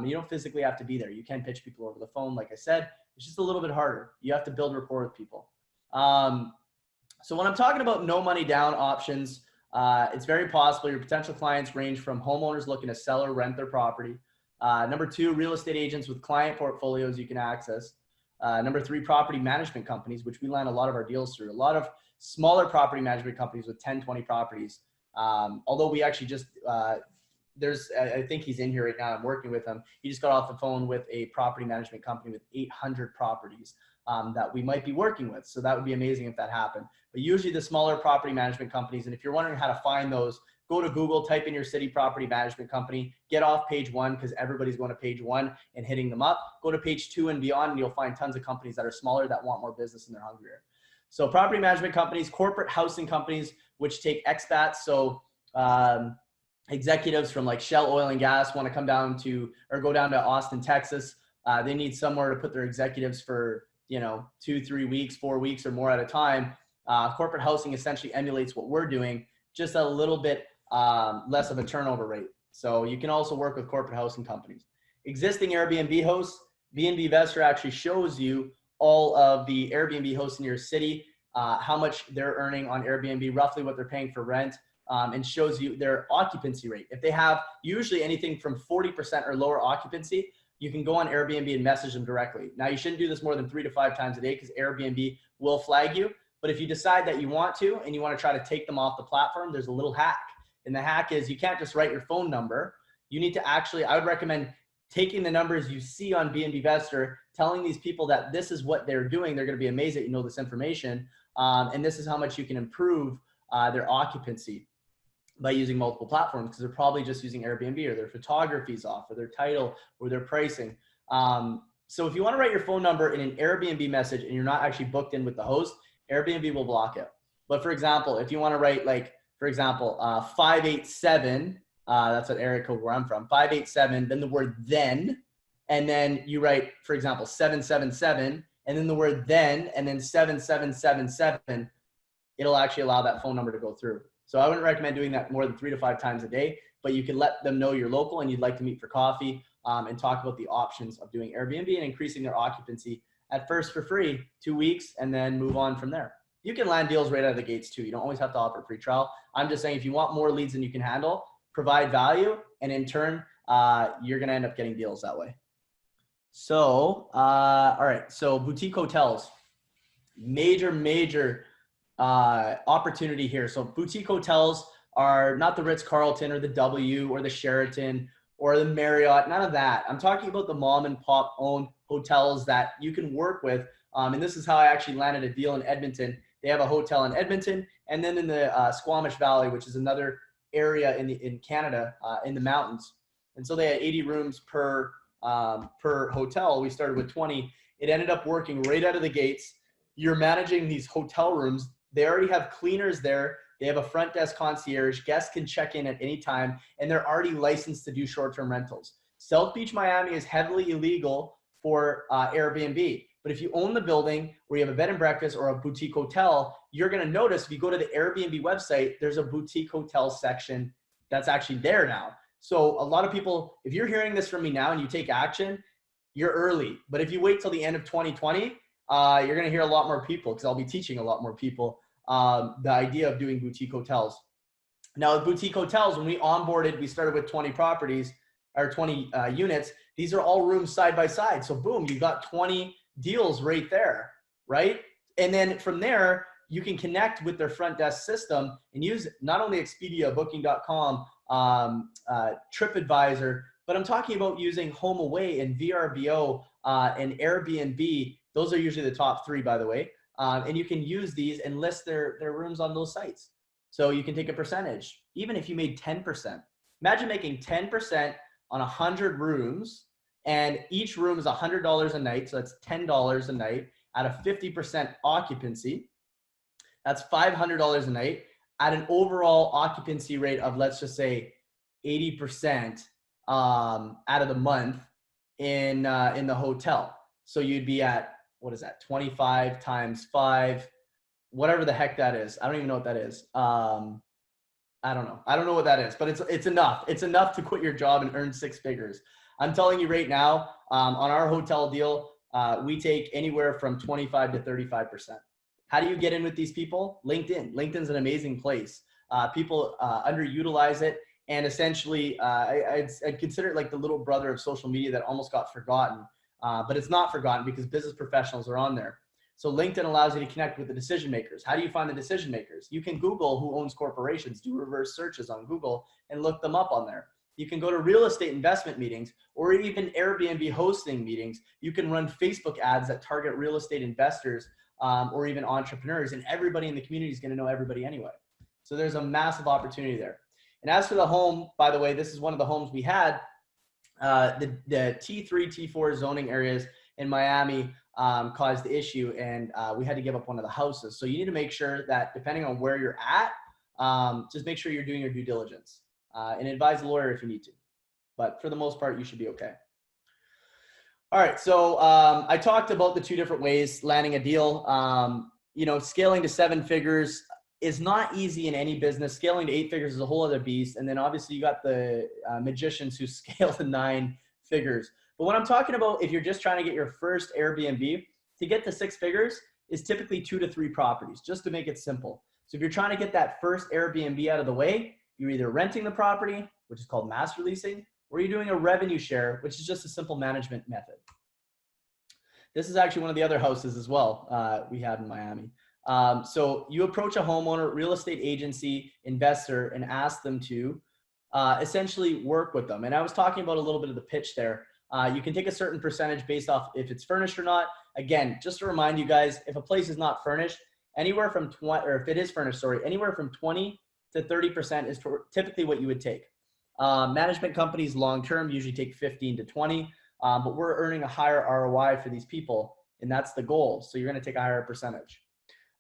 You don't physically have to be there. You can pitch people over the phone. Like I said, it's just a little bit harder. You have to build rapport with people. So when I'm talking about no money down options, it's very possible your potential clients range from homeowners looking to sell or rent their property. Number 2, real estate agents with client portfolios you can access. Number 3, property management companies, which we land a lot of our deals through. A lot of smaller property management companies with 10, 20 properties. Although we actually just I think he's in here right now. I'm working with him. He just got off the phone with a property management company with 800 properties that we might be working with. So that would be amazing if that happened. But usually the smaller property management companies, and if you're wondering how to find those, go to Google, type in your city property management company, get off page 1 because everybody's going to page 1 and hitting them up. Go to page 2 and beyond, and you'll find tons of companies that are smaller that want more business and they're hungrier. So property management companies, corporate housing companies, which take expats. So executives from like Shell Oil and Gas want to come down to, or go down to Austin, Texas. They need somewhere to put their executives for, 2, 3 weeks, 4 weeks or more at a time. Corporate housing essentially emulates what we're doing, just a little bit less of a turnover rate. So you can also work with corporate housing companies. Existing Airbnb hosts, Bnbvestor actually shows you all of the Airbnb hosts in your city, how much they're earning on Airbnb, roughly what they're paying for rent, and shows you their occupancy rate. If they have usually anything from 40% or lower occupancy, you can go on Airbnb and message them directly. Now, you shouldn't do this more than 3 to 5 times a day because Airbnb will flag you. But if you decide that you want to and you want to try to take them off the platform, there's a little hack. And the hack is you can't just write your phone number. You need to actually, I would recommend taking the numbers you see on Bnbvestor, telling these people that this is what they're doing. They're going to be amazed that you know this information. And this is how much you can improve their occupancy by using multiple platforms, because they're probably just using Airbnb, or their photography's off, or their title, or their pricing. So if you want to write your phone number in an Airbnb message and you're not actually booked in with the host, Airbnb will block it. But for example, if you want to write, like, for example, 587, that's what area code where I'm from, 587, then the word then, and then you write, for example, 777, and then the word then, and then 7777, it'll actually allow that phone number to go through. So I wouldn't recommend doing that more than 3 to 5 times a day, but you can let them know you're local and you'd like to meet for coffee and talk about the options of doing Airbnb and increasing their occupancy at first for free, 2 weeks, and then move on from there. You can land deals right out of the gates too. You don't always have to offer a free trial. I'm just saying, if you want more leads than you can handle, provide value, and in turn, you're going to end up getting deals that way. So, all right. So boutique hotels, major opportunity here. So boutique hotels are not the Ritz-Carlton or the W or the Sheraton or the Marriott, none of that. I'm talking about the mom and pop owned hotels that you can work with. And this is how I actually landed a deal in Edmonton. They have a hotel in Edmonton, and then in the Squamish Valley, which is another area in Canada, in the mountains. And so they had 80 rooms per hotel. We started with 20. It ended up working right out of the gates. You're managing these hotel rooms. They already have cleaners there. They have a front desk concierge. Guests can check in at any time, and they're already licensed to do short-term rentals. South Beach, Miami is heavily illegal for Airbnb. But if you own the building where you have a bed and breakfast or a boutique hotel, you're going to notice if you go to the Airbnb website, there's a boutique hotel section that's actually there now. So a lot of people, if you're hearing this from me now and you take action, you're early. But if you wait till the end of 2020, you're going to hear a lot more people, because I'll be teaching a lot more people the idea of doing boutique hotels. Now, with boutique hotels, when we onboarded, we started with 20 properties or 20 units. These are all rooms side by side. So boom, you got 20 deals right there, right? And then from there, you can connect with their front desk system and use not only Expedia, Booking.com, TripAdvisor, but I'm talking about using HomeAway and VRBO and Airbnb. Those are usually the top 3, by the way. And you can use these and list their rooms on those sites. So you can take a percentage, even if you made 10%. Imagine making 10% on 100 rooms, and each room is $100 a night. So that's $10 a night at a 50% occupancy. That's $500 a night at an overall occupancy rate of, let's just say, 80% out of the month in the hotel. So you'd be at, what is that, 25 times 5, whatever the heck that is. I don't even know what that is. I don't know. I don't know what that is, but it's enough. It's enough to quit your job and earn 6 figures. I'm telling you right now, on our hotel deal, we take anywhere from 25 to 35%. How do you get in with these people? LinkedIn. LinkedIn's an amazing place. People underutilize it. And essentially, I'd consider it like the little brother of social media that almost got forgotten. But it's not forgotten because business professionals are on there. So LinkedIn allows you to connect with the decision makers. How do you find the decision makers? You can Google who owns corporations, do reverse searches on Google and look them up on there. You can go to real estate investment meetings or even Airbnb hosting meetings. You can run Facebook ads that target real estate investors or even entrepreneurs, and everybody in the community is going to know everybody anyway. So there's a massive opportunity there. And as for the home, by the way, this is one of the homes we had. The T3, T4 zoning areas in Miami caused the issue, and we had to give up one of the houses. So you need to make sure that depending on where you're at, just make sure you're doing your due diligence and advise a lawyer if you need to. But for the most part, you should be okay. All right, so I talked about the two different ways landing a deal. You know, scaling to 7 figures is not easy in any business. Scaling to 8 figures is a whole other beast. And then obviously you got the magicians who scale to 9 figures. But what I'm talking about, if you're just trying to get your first Airbnb, to get to 6 figures is typically 2 to 3 properties, just to make it simple. So if you're trying to get that first Airbnb out of the way, you're either renting the property, which is called master leasing, or you're doing a revenue share, which is just a simple management method. This is actually one of the other houses as well we had in Miami. So you approach a homeowner, real estate agency, investor, and ask them to essentially work with them. And I was talking about a little bit of the pitch there. You can take a certain percentage based off if it's furnished or not. Again, just to remind you guys, if a place is not furnished, anywhere from 20, or if it is furnished, sorry, anywhere from 20 to 30% is typically what you would take. Management companies long-term usually take 15 to 20, but we're earning a higher ROI for these people, and that's the goal. So you're going to take a higher percentage.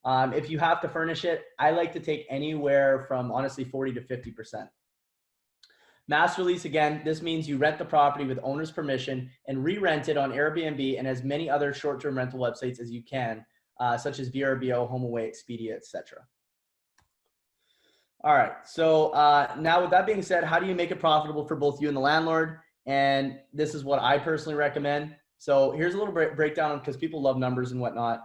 If you have to furnish it, I like to take anywhere from honestly 40 to 50%. Master lease, again, this means you rent the property with owner's permission and re-rent it on Airbnb and as many other short-term rental websites as you can, such as VRBO, HomeAway, Expedia, etc. All right, so now with that being said, how do you make it profitable for both you and the landlord? And this is what I personally recommend. So here's a little breakdown because people love numbers and whatnot.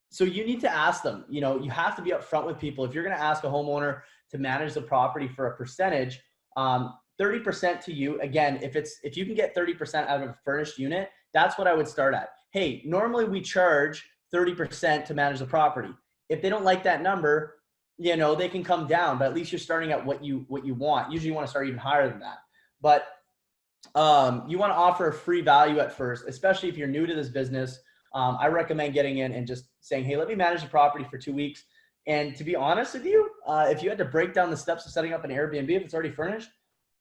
So you need to ask them, you know, you have to be upfront with people. If you're going to ask a homeowner to manage the property for a percentage, 30% to you, again, if you can get 30% out of a furnished unit, that's what I would start at. Hey, normally we charge 30% to manage the property. If they don't like that number, you know, they can come down, but at least you're starting at what you want. Usually you want to start even higher than that. But you want to offer a free value at first, especially if you're new to this business. I recommend getting in and just saying, hey, let me manage the property for 2 weeks. And to be honest with you, if you had to break down the steps of setting up an Airbnb, if it's already furnished,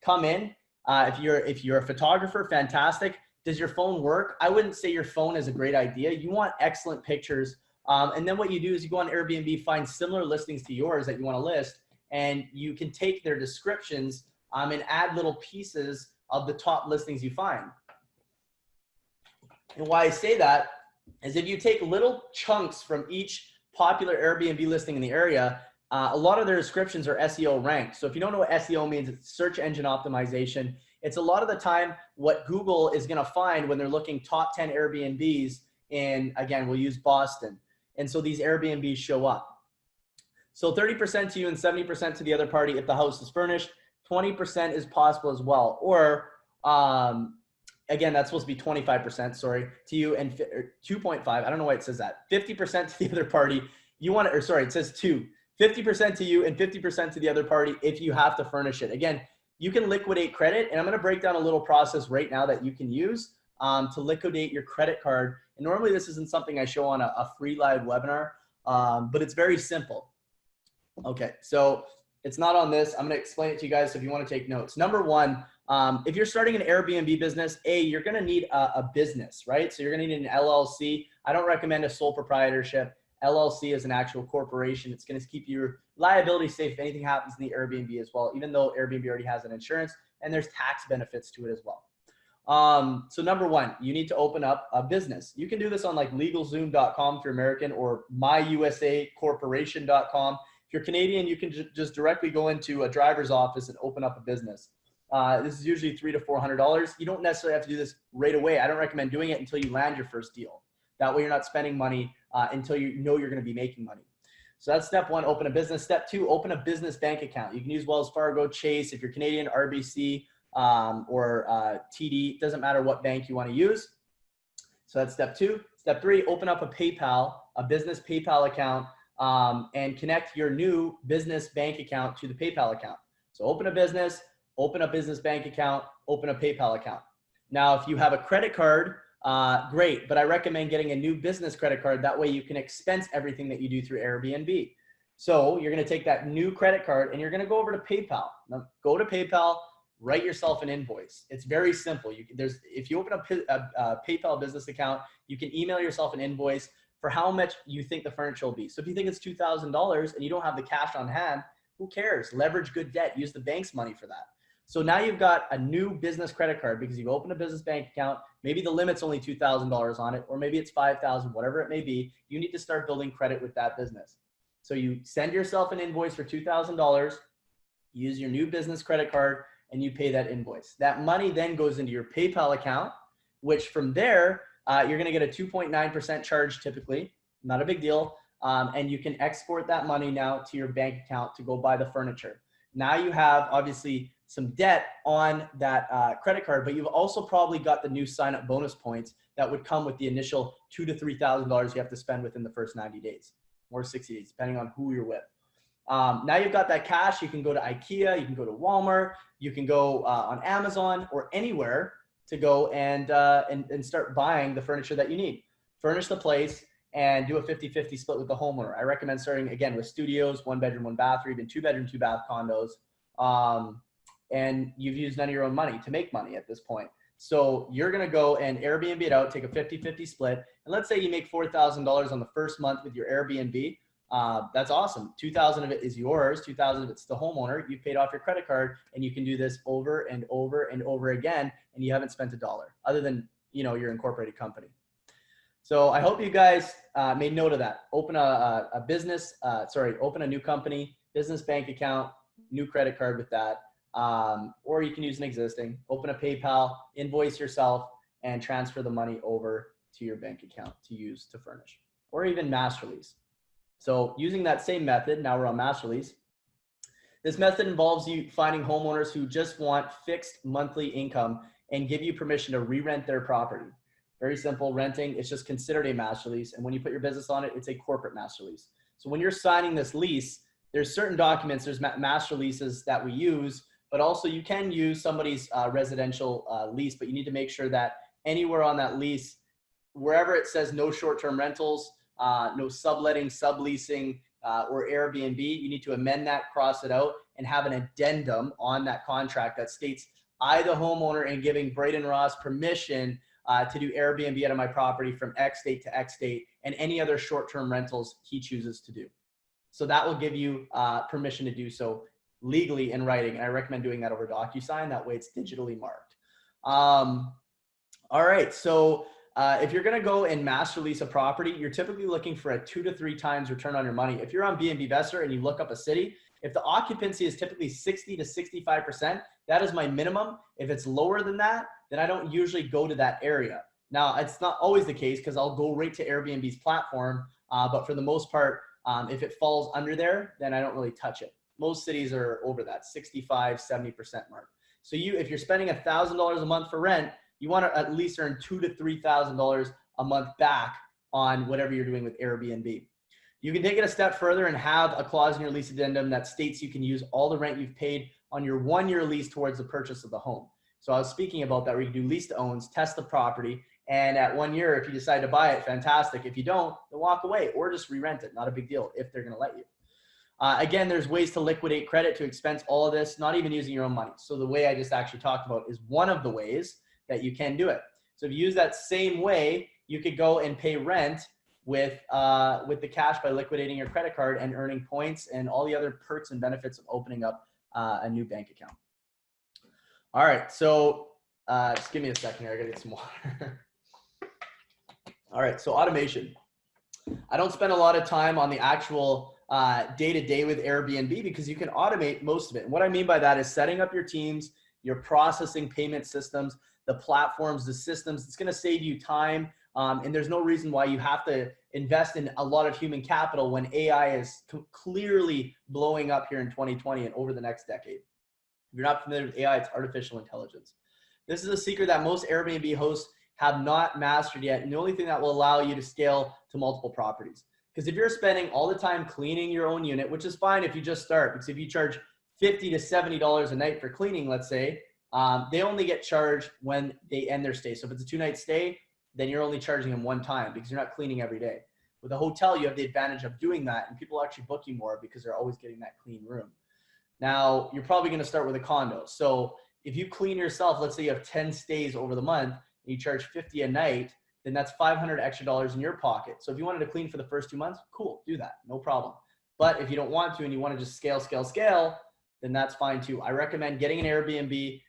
come in. If you're a photographer, fantastic. Does your phone work? I wouldn't say your phone is a great idea. You want excellent pictures. And then what you do is you go on Airbnb, find similar listings to yours that you want to list, and you can take their descriptions and add little pieces of the top listings you find. And why I say that is if you take little chunks from each popular Airbnb listing in the area, a lot of their descriptions are SEO ranked. So if you don't know what SEO means, it's search engine optimization. It's a lot of the time what Google is going to find when they're looking top 10 Airbnbs in, again, we'll use Boston. And so these Airbnbs show up. So 30% to you and 70% to the other party if the house is furnished. 20% is possible as well. Or again, that's supposed to be 25%, sorry, to you and 2.5. I don't know why it says that. 50% to the other party. You want it, or sorry, it says 2. 50% to you and 50% to the other party if you have to furnish it. Again, you can liquidate credit, and I'm going to break down a little process right now that you can use to liquidate your credit card. And normally this isn't something I show on a free live webinar, but it's very simple. Okay, so it's not on this. I'm going to explain it to you guys so if you want to take notes. Number one, if you're starting an Airbnb business, you're going to need a business, right? So you're going to need an LLC. I don't recommend a sole proprietorship. LLC is an actual corporation. It's going to keep your liability safe if anything happens in the Airbnb as well, even though Airbnb already has an insurance, and there's tax benefits to it as well. So number one, you need to open up a business. You can do this on like LegalZoom.com if you're American, or myusacorporation.com. If you're Canadian, you can just directly go into a driver's office and open up a business. This is usually $300 to $400. You don't necessarily have to do this right away. I don't recommend doing it until you land your first deal. That way you're not spending money until you know you're going to be making money. So that's step one, open a business. Step two, open a business bank account. You can use Wells Fargo, Chase. If you're Canadian, RBC, or TD, it doesn't matter what bank you want to use. So that's step two. Step three, open up a PayPal, a business PayPal account, and connect your new business bank account to the PayPal account. So open a business, open a business bank account, open a PayPal account. Now, if you have a credit card, great, but I recommend getting a new business credit card. That way you can expense everything that you do through Airbnb. So you're going to take that new credit card and you're going to go over to PayPal. Now, go to PayPal, write yourself an invoice. It's very simple. If you open a PayPal business account, you can email yourself an invoice for how much you think the furniture will be. So if you think it's $2,000 and you don't have the cash on hand, who cares? Leverage good debt. Use the bank's money for that. So now you've got a new business credit card because you've opened a business bank account. Maybe the limit's only $2,000 on it, or maybe it's $5,000, whatever it may be. You need to start building credit with that business. So you send yourself an invoice for $2,000, use your new business credit card, and you pay that invoice. That money then goes into your PayPal account, which from there, you're going to get a 2.9% charge typically, not a big deal. And you can export that money now to your bank account to go buy the furniture. Now you have obviously some debt on that credit card, but you've also probably got the new sign-up bonus points that would come with the initial $2,000 to $3,000 you have to spend within the first 90 days or 60 days, depending on who you're with. Now you've got that cash. You can go to IKEA, you can go to Walmart, you can go on Amazon or anywhere to go and start buying the furniture that you need. Furnish the place and do a 50-50 split with the homeowner. I recommend starting again with studios, 1 bedroom, 1 bath, or even 2 bedroom, 2 bath condos. And you've used none of your own money to make money at this point. So you're going to go and Airbnb it out, take a 50-50 split. And let's say you make $4,000 on the first month with your Airbnb. That's awesome. 2,000 of it is yours. 2,000 of it's the homeowner. You paid off your credit card and you can do this over and over and over again. And you haven't spent $1 other than, your incorporated company. So I hope you guys made note of that. Open open a new company, business bank account, new credit card with that. Or you can use an existing, open a PayPal, invoice yourself, and transfer the money over to your bank account to use to furnish, or even master lease. So using that same method, now we're on master lease. This method involves you finding homeowners who just want fixed monthly income and give you permission to re-rent their property. Very simple. Renting, it's just considered a master lease. And when you put your business on it, it's a corporate master lease. So when you're signing this lease, there's certain documents, there's master leases that we use, but also you can use somebody's residential lease, but you need to make sure that anywhere on that lease, wherever it says no short-term rentals, no subletting, subleasing, or Airbnb, you need to amend that, cross it out, and have an addendum on that contract that states, I, the homeowner, am giving Braydon Ross permission to do Airbnb out of my property from X date to X date, and any other short-term rentals he chooses to do. So that will give you permission to do so legally in writing. And I recommend doing that over DocuSign. That way it's digitally marked. All right. So if you're going to go and master lease a property, you're typically looking for a 2 to 3 times return on your money. If you're on Bnbvestor and you look up a city, if the occupancy is typically 60 to 65%, that is my minimum. If it's lower than that, then I don't usually go to that area. Now, it's not always the case because I'll go right to Airbnb's platform. But for the most part, if it falls under there, then I don't really touch it. Most cities are over that 65, 70% mark. So if you're spending $1,000 a month for rent, you want to at least earn $2,000 to $3,000 a month back on whatever you're doing with Airbnb. You can take it a step further and have a clause in your lease addendum that states you can use all the rent you've paid on your 1-year lease towards the purchase of the home. So I was speaking about that, where you can do lease to owns, test the property, and at 1 year, if you decide to buy it, fantastic. If you don't, then walk away or just re-rent it. Not a big deal if they're going to let you. Again, there's ways to liquidate credit to expense all of this, not even using your own money. So the way I just actually talked about is one of the ways that you can do it. So if you use that same way, you could go and pay rent with the cash by liquidating your credit card and earning points and all the other perks and benefits of opening up a new bank account. All right, so just give me a second here. I gotta get some water. All right, so automation. I don't spend a lot of time on the actual day-to-day with Airbnb because you can automate most of it. And what I mean by that is setting up your teams, your processing payment systems, the platforms, the systems. It's going to save you time. And there's no reason why you have to invest in a lot of human capital when AI is clearly blowing up here in 2020 and over the next decade. If you're not familiar with AI, it's artificial intelligence. This is a secret that most Airbnb hosts have not mastered yet. And the only thing that will allow you to scale to multiple properties. Because if you're spending all the time cleaning your own unit, which is fine if you just start, because if you charge $50 to $70 a night for cleaning, let's say, they only get charged when they end their stay. So if it's a 2-night stay, then you're only charging them one time because you're not cleaning every day. With a hotel, you have the advantage of doing that, and people actually book you more because they're always getting that clean room. Now, you're probably going to start with a condo. So if you clean yourself, let's say you have 10 stays over the month and you charge $50 a night, then that's $500 extra in your pocket. So if you wanted to clean for the first 2 months, cool, do that, no problem. But if you don't want to and you want to just scale, then that's fine too. I recommend getting an Airbnb,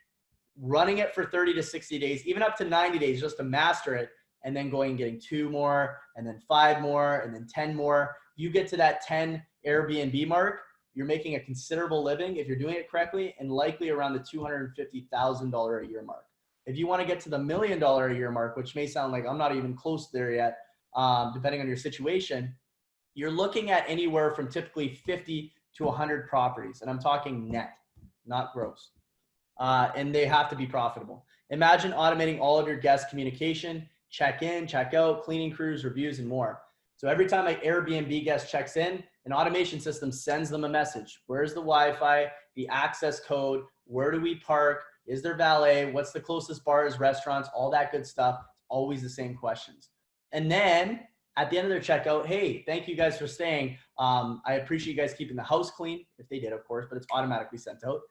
running it for 30 to 60 days, even up to 90 days just to master it, and then going and getting 2 more, and then 5 more, and then 10 more. You get to that 10 Airbnb mark, you're making a considerable living if you're doing it correctly, and likely around the $250,000 a year mark. If you want to get to the $1 million a year mark, which may sound like I'm not even close there yet, depending on your situation, you're looking at anywhere from typically 50 to 100 properties. And I'm talking net, not gross. And they have to be profitable. Imagine automating all of your guest communication, check in, check out, cleaning crews, reviews, and more. So every time an Airbnb guest checks in, an automation system sends them a message. Where's the Wi-Fi, the access code, where do we park, is there valet, what's the closest bars, restaurants, all that good stuff. Always the same questions. And then at the end of their checkout, hey, thank you guys for staying. I appreciate you guys keeping the house clean, if they did, of course, but it's automatically sent out.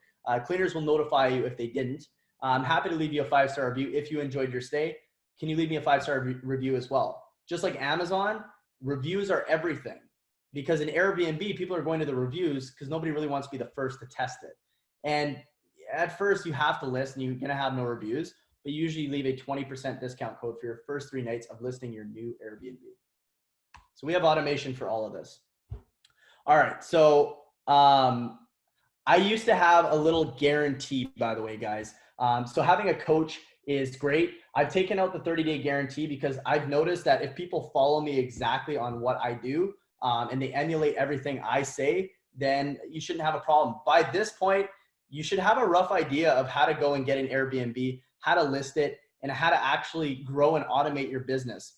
Cleaners will notify you if they didn't. I'm happy to leave you a 5-star review if you enjoyed your stay. Can you leave me a 5-star review as well? Just like Amazon, reviews are everything. Because in Airbnb, people are going to the reviews because nobody really wants to be the first to test it. And at first, you have to list and you're going to have no reviews, but you usually leave a 20% discount code for your first 3 nights of listing your new Airbnb. So we have automation for all of this. All right, so I used to have a little guarantee, by the way, guys. So having a coach is great. I've taken out the 30-day guarantee because I've noticed that if people follow me exactly on what I do and they emulate everything I say, then you shouldn't have a problem. By this point, you should have a rough idea of how to go and get an Airbnb, how to list it, and how to actually grow and automate your business.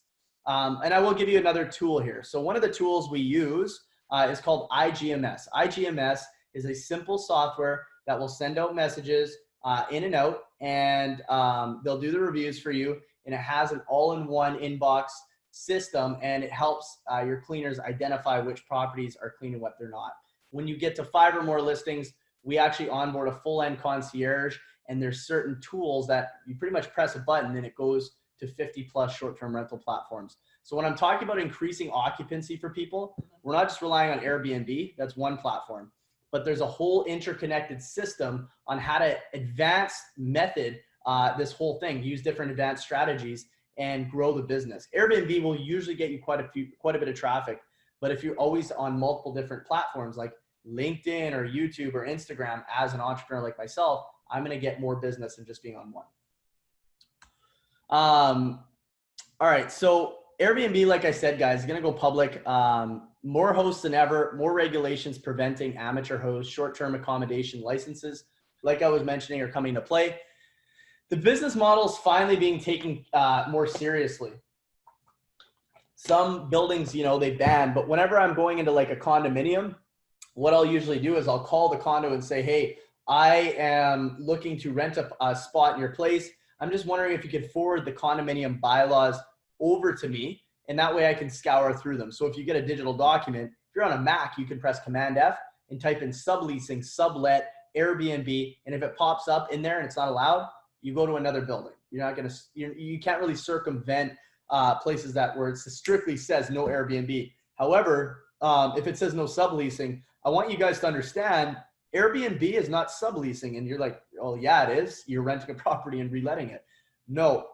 And I will give you another tool here. So one of the tools we use is called IGMS. IGMS is a simple software that will send out messages in and out, and they'll do the reviews for you. And it has an all-in-one inbox system, and it helps your cleaners identify which properties are clean and what they're not. When you get to 5 or more listings, we actually onboard a full-end concierge, and there's certain tools that you pretty much press a button and it goes to 50+ short-term rental platforms. So when I'm talking about increasing occupancy for people, we're not just relying on Airbnb, that's one platform, but there's a whole interconnected system on how to advance method this whole thing, use different advanced strategies and grow the business. Airbnb will usually get you quite a bit of traffic, but if you're always on multiple different platforms like LinkedIn or YouTube or Instagram as an entrepreneur like myself, I'm going to get more business than just being on one. All right. So Airbnb, like I said, guys, is going to go public. More hosts than ever, more regulations preventing amateur hosts, short-term accommodation licenses, like I was mentioning, are coming to play. The business model is finally being taken more seriously. Some buildings, you know, they ban, but whenever I'm going into like a condominium, what I'll usually do is I'll call the condo and say, hey, I am looking to rent a spot in your place. I'm just wondering if you could forward the condominium bylaws over to me, and that way I can scour through them. So if you get a digital document, if you're on a Mac, you can press Command F and type in subleasing, sublet, Airbnb, and if it pops up in there and it's not allowed, you go to another building. You're not going to, you can't really circumvent places where it strictly says no Airbnb. However, if it says no subleasing, I want you guys to understand Airbnb is not subleasing. And you're like, oh yeah, it is. You're renting a property and reletting it. No.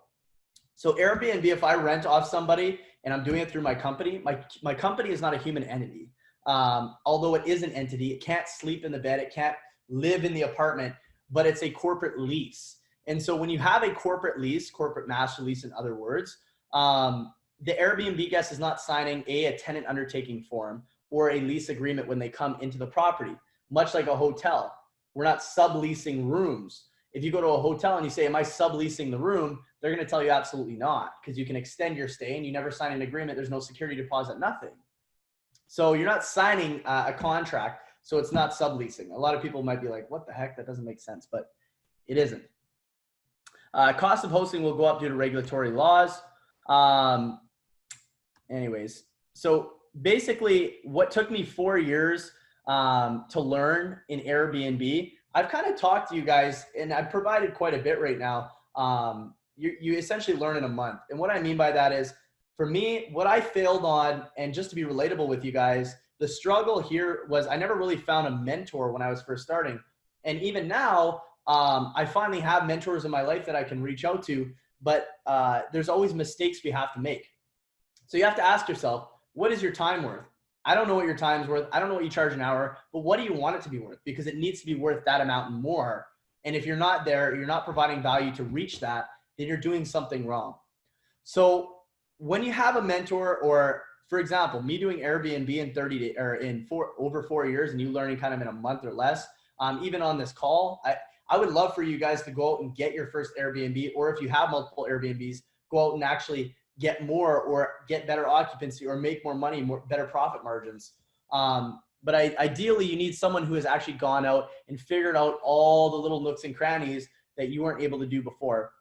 So Airbnb, if I rent off somebody and I'm doing it through my company, my company is not a human entity. Although it is an entity, it can't sleep in the bed, it can't live in the apartment, but it's a corporate lease. And so when you have a corporate lease, corporate master lease in other words, the Airbnb guest is not signing a tenant undertaking form or a lease agreement when they come into the property, much like a hotel. We're not subleasing rooms. If you go to a hotel and you say, am I subleasing the room? They're going to tell you absolutely not, because you can extend your stay and you never sign an agreement. There's no security deposit, nothing. So you're not signing a contract. So it's not subleasing. A lot of people might be like, what the heck? That doesn't make sense, but it isn't. Cost of hosting will go up due to regulatory laws. Anyways, so basically what took me 4 years to learn in Airbnb, I've kind of talked to you guys and I've provided quite a bit right now. You essentially learn in a month. And what I mean by that is, for me, what I failed on, and just to be relatable with you guys, the struggle here was I never really found a mentor when I was first starting. And even now, I finally have mentors in my life that I can reach out to, but there's always mistakes we have to make. So you have to ask yourself, what is your time worth? I don't know what your time's worth. I don't know what you charge an hour, but what do you want it to be worth? Because it needs to be worth that amount and more. And if you're not there, you're not providing value to reach that, then you're doing something wrong. So when you have a mentor, or for example, me doing Airbnb in 30 days or in over 4 years, and you learning kind of in a month or less, even on this call, I would love for you guys to go out and get your first Airbnb, or if you have multiple Airbnbs, go out and actually get more or get better occupancy or make more money, better profit margins. But ideally, you need someone who has actually gone out and figured out all the little nooks and crannies that you weren't able to do before.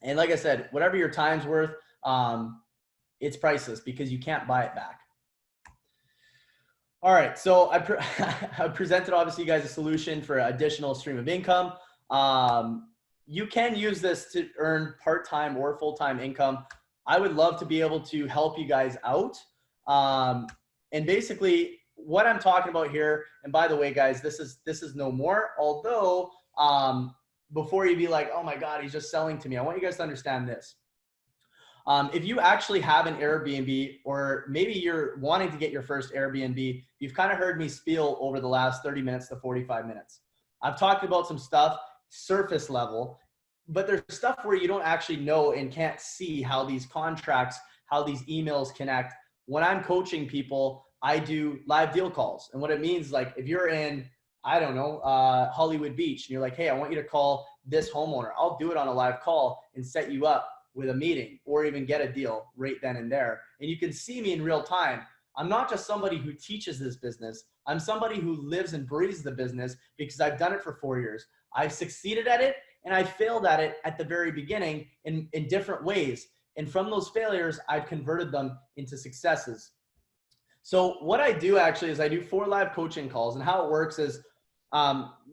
And like I said, whatever your time's worth, it's priceless because you can't buy it back. All right, so I presented obviously you guys a solution for additional stream of income. You can use this to earn part-time or full-time income. I would love to be able to help you guys out. And basically what I'm talking about here, and by the way, guys, this is no more, although before you be like, oh my God, he's just selling to me, I want you guys to understand this. If you actually have an Airbnb, or maybe you're wanting to get your first Airbnb, you've kind of heard me spiel over the last 30 minutes to 45 minutes. I've talked about some stuff, surface level, but there's stuff where you don't actually know and can't see how these contracts, how these emails connect. When I'm coaching people, I do live deal calls. And what it means, like if you're in, I don't know, Hollywood Beach, and you're like, hey, I want you to call this homeowner. I'll do it on a live call and set you up with a meeting, or even get a deal right then and there. And you can see me in real time. I'm not just somebody who teaches this business. I'm somebody who lives and breathes the business because I've done it for 4 years. I've succeeded at it and I failed at it at the very beginning in different ways. And from those failures, I've converted them into successes. So what I do actually is I do 4 live coaching calls, and how it works is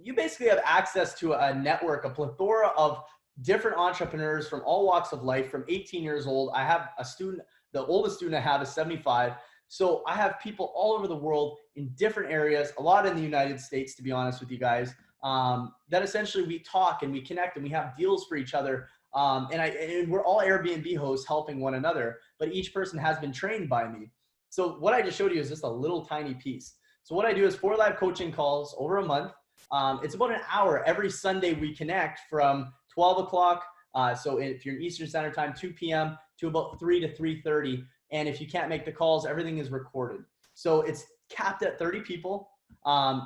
you basically have access to a network, a plethora of different entrepreneurs from all walks of life, from 18 years old. I have a student, the oldest student I have is 75. So I have people all over the world in different areas, a lot in the United States, to be honest with you guys, that essentially we talk and we connect and we have deals for each other. And we're all Airbnb hosts helping one another, but each person has been trained by me. So what I just showed you is just a little tiny piece. So what I do is 4 live coaching calls over a month. It's about an hour every Sunday. We connect from 12 o'clock. So if you're in Eastern Standard Time, 2 p.m. to about 3 to 3:30. And if you can't make the calls, everything is recorded. So it's capped at 30 people.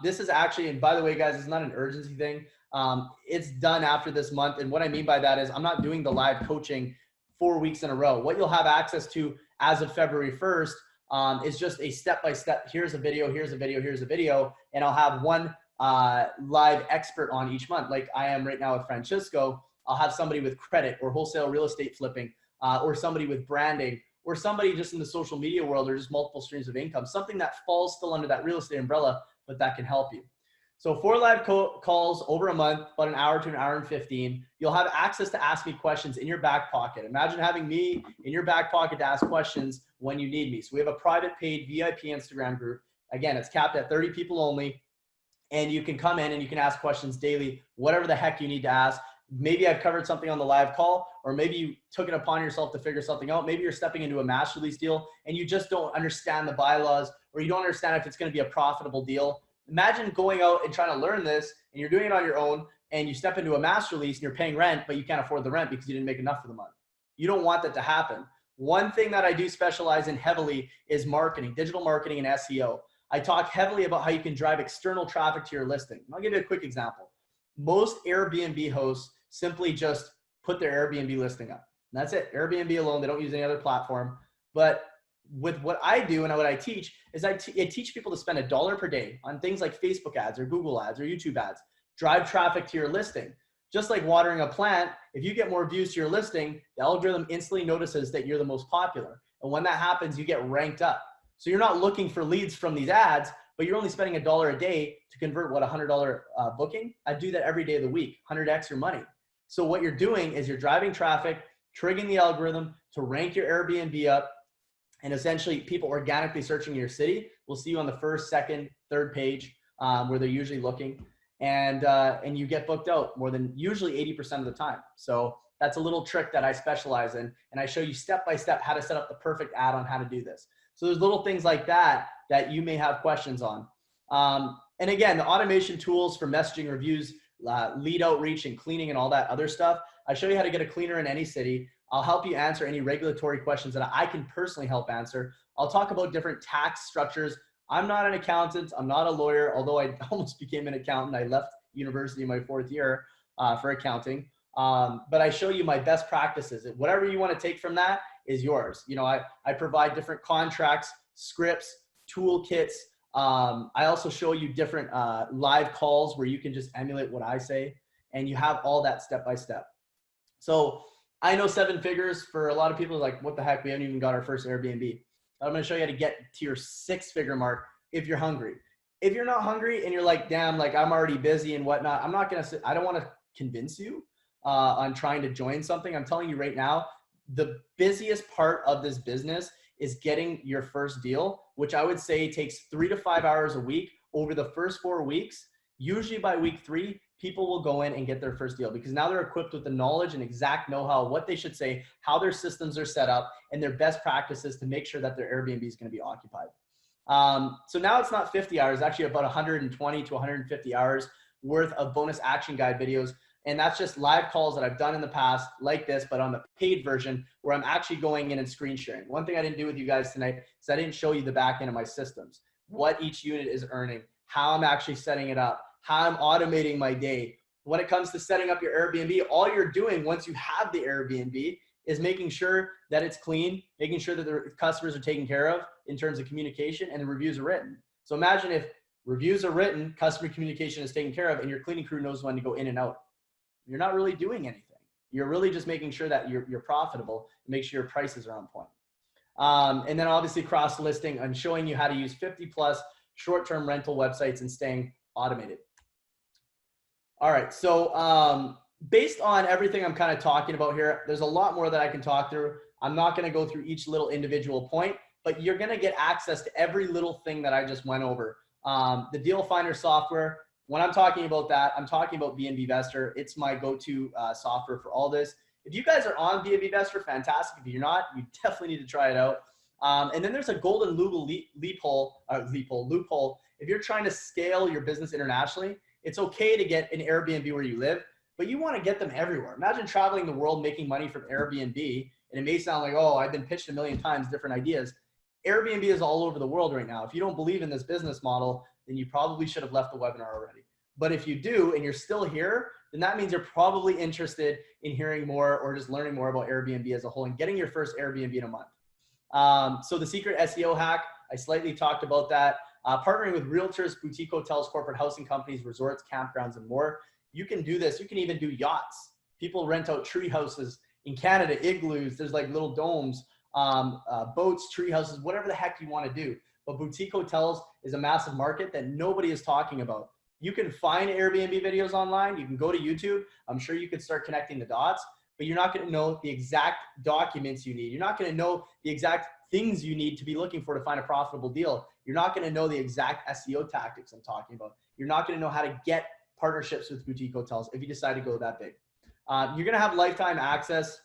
This is actually, and by the way, guys, it's not an urgency thing. It's done after this month. And what I mean by that is I'm not doing the live coaching 4 weeks in a row. What you'll have access to as of February 1st is just a step-by-step. Here's a video, here's a video, here's a video. And I'll have one live expert on each month. Like I am right now with Francisco. I'll have somebody with credit or wholesale real estate flipping, or somebody with branding, or somebody just in the social media world, or just multiple streams of income, something that falls still under that real estate umbrella, but that can help you. So 4 live calls over a month, about an hour to an hour and 15. You'll have access to ask me questions in your back pocket. Imagine having me in your back pocket to ask questions when you need me. So we have a private paid VIP Instagram group. Again, it's capped at 30 people only. And you can come in and you can ask questions daily, whatever the heck you need to ask. Maybe I've covered something on the live call, or maybe you took it upon yourself to figure something out. Maybe you're stepping into a master lease deal and you just don't understand the bylaws, or you don't understand if it's going to be a profitable deal. Imagine going out and trying to learn this, and you're doing it on your own, and you step into a master lease and you're paying rent, but you can't afford the rent because you didn't make enough for the month. You don't want that to happen. One thing that I do specialize in heavily is marketing, digital marketing and SEO. I talk heavily about how you can drive external traffic to your listing. I'll give you a quick example. Most Airbnb hosts simply just put their Airbnb listing up. And that's it. Airbnb alone. They don't use any other platform. But with what I do and what I teach is I teach people to spend $1 per day on things like Facebook ads or Google ads or YouTube ads, drive traffic to your listing. Just like watering a plant, if you get more views to your listing, the algorithm instantly notices that you're the most popular. And when that happens, you get ranked up. So you're not looking for leads from these ads, but you're only spending $1 a day to convert what, $100 booking? I do that every day of the week, 100x your money. So what you're doing is you're driving traffic, triggering the algorithm to rank your Airbnb up, and essentially people organically searching your city will see you on the first, second, third page where they're usually looking, and you get booked out more than usually 80% of the time. So that's a little trick that I specialize in, and I show you step by step how to set up the perfect ad on how to do this. So there's little things like that that you may have questions on. And again, the automation tools for messaging, reviews, lead outreach and cleaning and all that other stuff. I show you how to get a cleaner in any city. I'll help you answer any regulatory questions that I can personally help answer. I'll talk about different tax structures. I'm not an accountant. I'm not a lawyer, although I almost became an accountant. I left university in my 4th year for accounting. But I show you my best practices. Whatever you want to take from that is yours. You know, I provide different contracts, scripts, toolkits. I also show you different live calls where you can just emulate what I say, and you have all that step by step. So I know 7 figures for a lot of people, like, what the heck, we haven't even got our first Airbnb. I'm going to show you how to get to your 6-figure mark if you're hungry. If you're not hungry and you're like, damn, like I'm already busy and whatnot, I'm not going to, I don't want to convince you on trying to join something. I'm telling you right now, the busiest part of this business is getting your first deal, which I would say takes 3 to 5 hours a week over the first 4 weeks. Usually by week 3, people will go in and get their first deal because now they're equipped with the knowledge and exact know-how, what they should say, how their systems are set up, and their best practices to make sure that their Airbnb is going to be occupied. So now it's not 50 hours, actually about 120 to 150 hours worth of bonus action guide videos. And that's just live calls that I've done in the past like this, but on the paid version where I'm actually going in and screen sharing. One thing I didn't do with you guys tonight is I didn't show you the back end of my systems, what each unit is earning, how I'm actually setting it up, how I'm automating my day. When it comes to setting up your Airbnb, all you're doing once you have the Airbnb is making sure that it's clean, making sure that the customers are taken care of in terms of communication, and the reviews are written. So imagine if reviews are written, customer communication is taken care of, and your cleaning crew knows when to go in and out. You're not really doing anything. You're really just making sure that you're profitable and make sure your prices are on point. And then obviously cross-listing and showing you how to use 50+ short-term rental websites and staying automated. All right, so based on everything I'm kind of talking about here, there's a lot more that I can talk through. I'm not going to go through each little individual point, but you're going to get access to every little thing that I just went over. The Deal Finder software, when I'm talking about that, I'm talking about Bnbvestor. It's my go-to software for all this. If you guys are on Bnbvestor, fantastic. If you're not, you definitely need to try it out. And then there's a golden loophole. If you're trying to scale your business internationally, it's okay to get an Airbnb where you live, but you want to get them everywhere. Imagine traveling the world making money from Airbnb, and it may sound like, oh, I've been pitched a million times, different ideas. Airbnb is all over the world right now. If you don't believe in this business model, then you probably should have left the webinar already. But if you do, and you're still here, then that means you're probably interested in hearing more or just learning more about Airbnb as a whole and getting your first Airbnb in a month. So the secret SEO hack, I slightly talked about that. Partnering with realtors, boutique hotels, corporate housing companies, resorts, campgrounds, and more. You can do this. You can even do yachts. People rent out tree houses in Canada, igloos. There's like little domes, boats, tree houses, whatever the heck you want to do. But boutique hotels is a massive market that nobody is talking about. You can find Airbnb videos online. You can go to YouTube. I'm sure you could start connecting the dots, but you're not going to know the exact documents you need. You're not going to know the exact things you need to be looking for to find a profitable deal. You're not going to know the exact SEO tactics I'm talking about. You're not going to know how to get partnerships with boutique hotels if you decide to go that big. You're going to have lifetime access,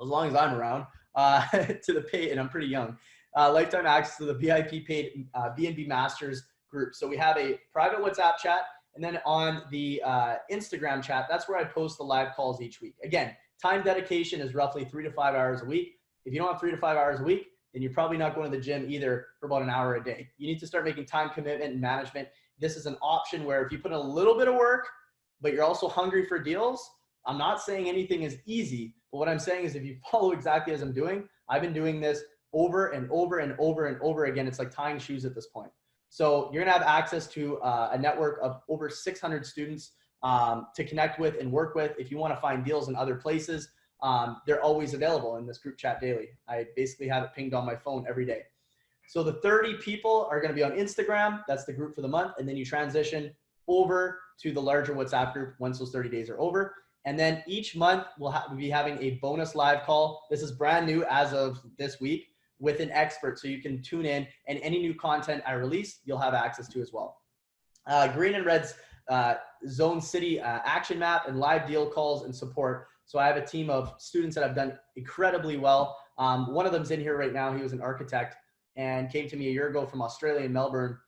as long as I'm around, to the paid, and I'm pretty young, lifetime access to the VIP paid BNB Masters group. So we have a private WhatsApp chat, and then on the Instagram chat, that's where I post the live calls each week. Again, time dedication is roughly 3 to 5 hours a week. If you don't have 3 to 5 hours a week, then you're probably not going to the gym either for about an hour a day. You need to start making time commitment and management. This is an option where if you put in a little bit of work, but you're also hungry for deals, I'm not saying anything is easy, but what I'm saying is if you follow exactly as I'm doing, I've been doing this over and over and over and over again. It's like tying shoes at this point. So you're gonna have access to a network of over 600 students to connect with and work with. If you wanna find deals in other places, they're always available in this group chat daily. I basically have it pinged on my phone every day. So the 30 people are gonna be on Instagram. That's the group for the month. And then you transition over to the larger WhatsApp group once those 30 days are over. And then each month we'll be having a bonus live call. This is brand new as of this week with an expert. So you can tune in, and any new content I release, you'll have access to as well. Green and Red's Zone City action map and live deal calls and support. So I have a team of students that have done incredibly well. One of them's in here right now. He was an architect and came to me a year ago from Australia in Melbourne,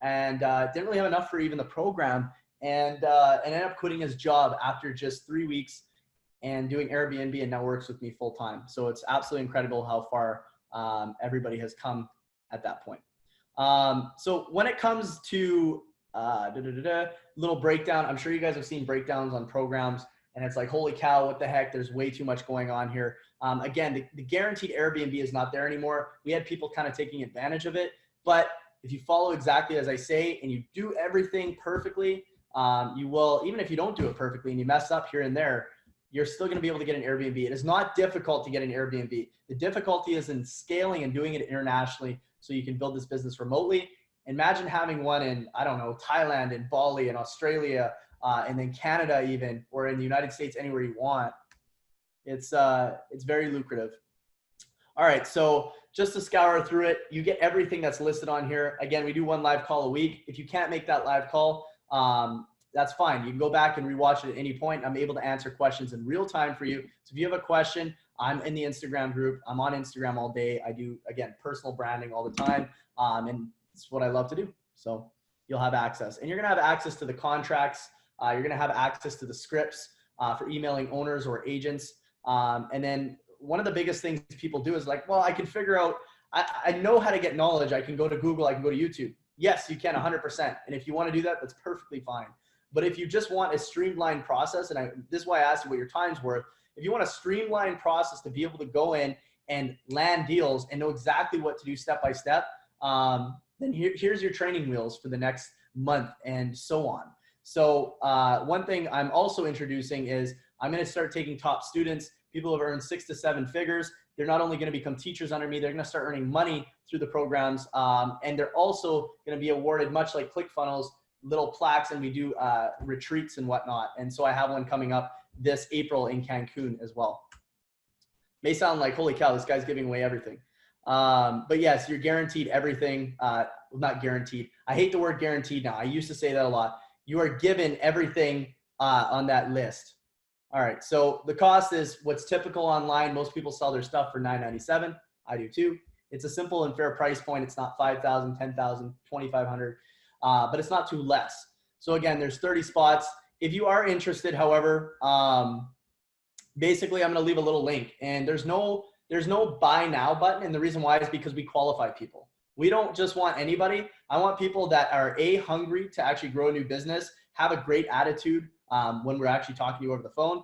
and didn't really have enough for even the program, and ended up quitting his job after just 3 weeks and doing Airbnb, and now works with me full time. So it's absolutely incredible how far everybody has come at that point. So when it comes to little breakdown, I'm sure you guys have seen breakdowns on programs, and it's like, holy cow, what the heck? There's way too much going on here. Again, the guaranteed Airbnb is not there anymore. We had people kind of taking advantage of it, but if you follow exactly as I say and you do everything perfectly, you will, even if you don't do it perfectly and you mess up here and there, you're still going to be able to get an Airbnb. It is not difficult to get an Airbnb. The difficulty is in scaling and doing it internationally so you can build this business remotely. Imagine having one in, I don't know, Thailand and Bali and Australia, and then Canada even, or in the United States, anywhere you want. It's very lucrative. All right, so just to scour through it, you get everything that's listed on here. Again, we do one live call a week. If you can't make that live call, that's fine. You can go back and rewatch it at any point. I'm able to answer questions in real time for you. So if you have a question, I'm in the Instagram group. I'm on Instagram all day. I do, again, personal branding all the time. And it's what I love to do. So you'll have access. And you're going to have access to the contracts. You're going to have access to the scripts for emailing owners or agents. And then one of the biggest things people do is like, well, I can figure out, I know how to get knowledge. I can go to Google. I can go to YouTube. Yes, you can 100%. And if you want to do that, that's perfectly fine. But if you just want a streamlined process, and this is why I asked you what your time's worth. If you want a streamlined process to be able to go in and land deals and know exactly what to do step by step, then here's your training wheels for the next month and so on. So one thing I'm also introducing is I'm going to start taking top students, people who have earned 6 to 7 figures. They're not only going to become teachers under me, they're going to start earning money through the programs. And they're also going to be awarded, much like ClickFunnels, little plaques, and we do retreats and whatnot. And so I have one coming up this April in Cancun as well. May sound like, holy cow, this guy's giving away everything. But yes, you're guaranteed everything. Well, not guaranteed. I hate the word guaranteed now. I used to say that a lot. You are given everything on that list. All right, so the cost is what's typical online. Most people sell their stuff for $997. I do too. It's a simple and fair price point. It's not $5,000, $10,000, $2,500, but it's not too less. So again, there's 30 spots. If you are interested, however, basically I'm going to leave a little link, and there's no buy now button. And the reason why is because we qualify people. We don't just want anybody. I want people that are hungry to actually grow a new business, have a great attitude when we're actually talking to you over the phone.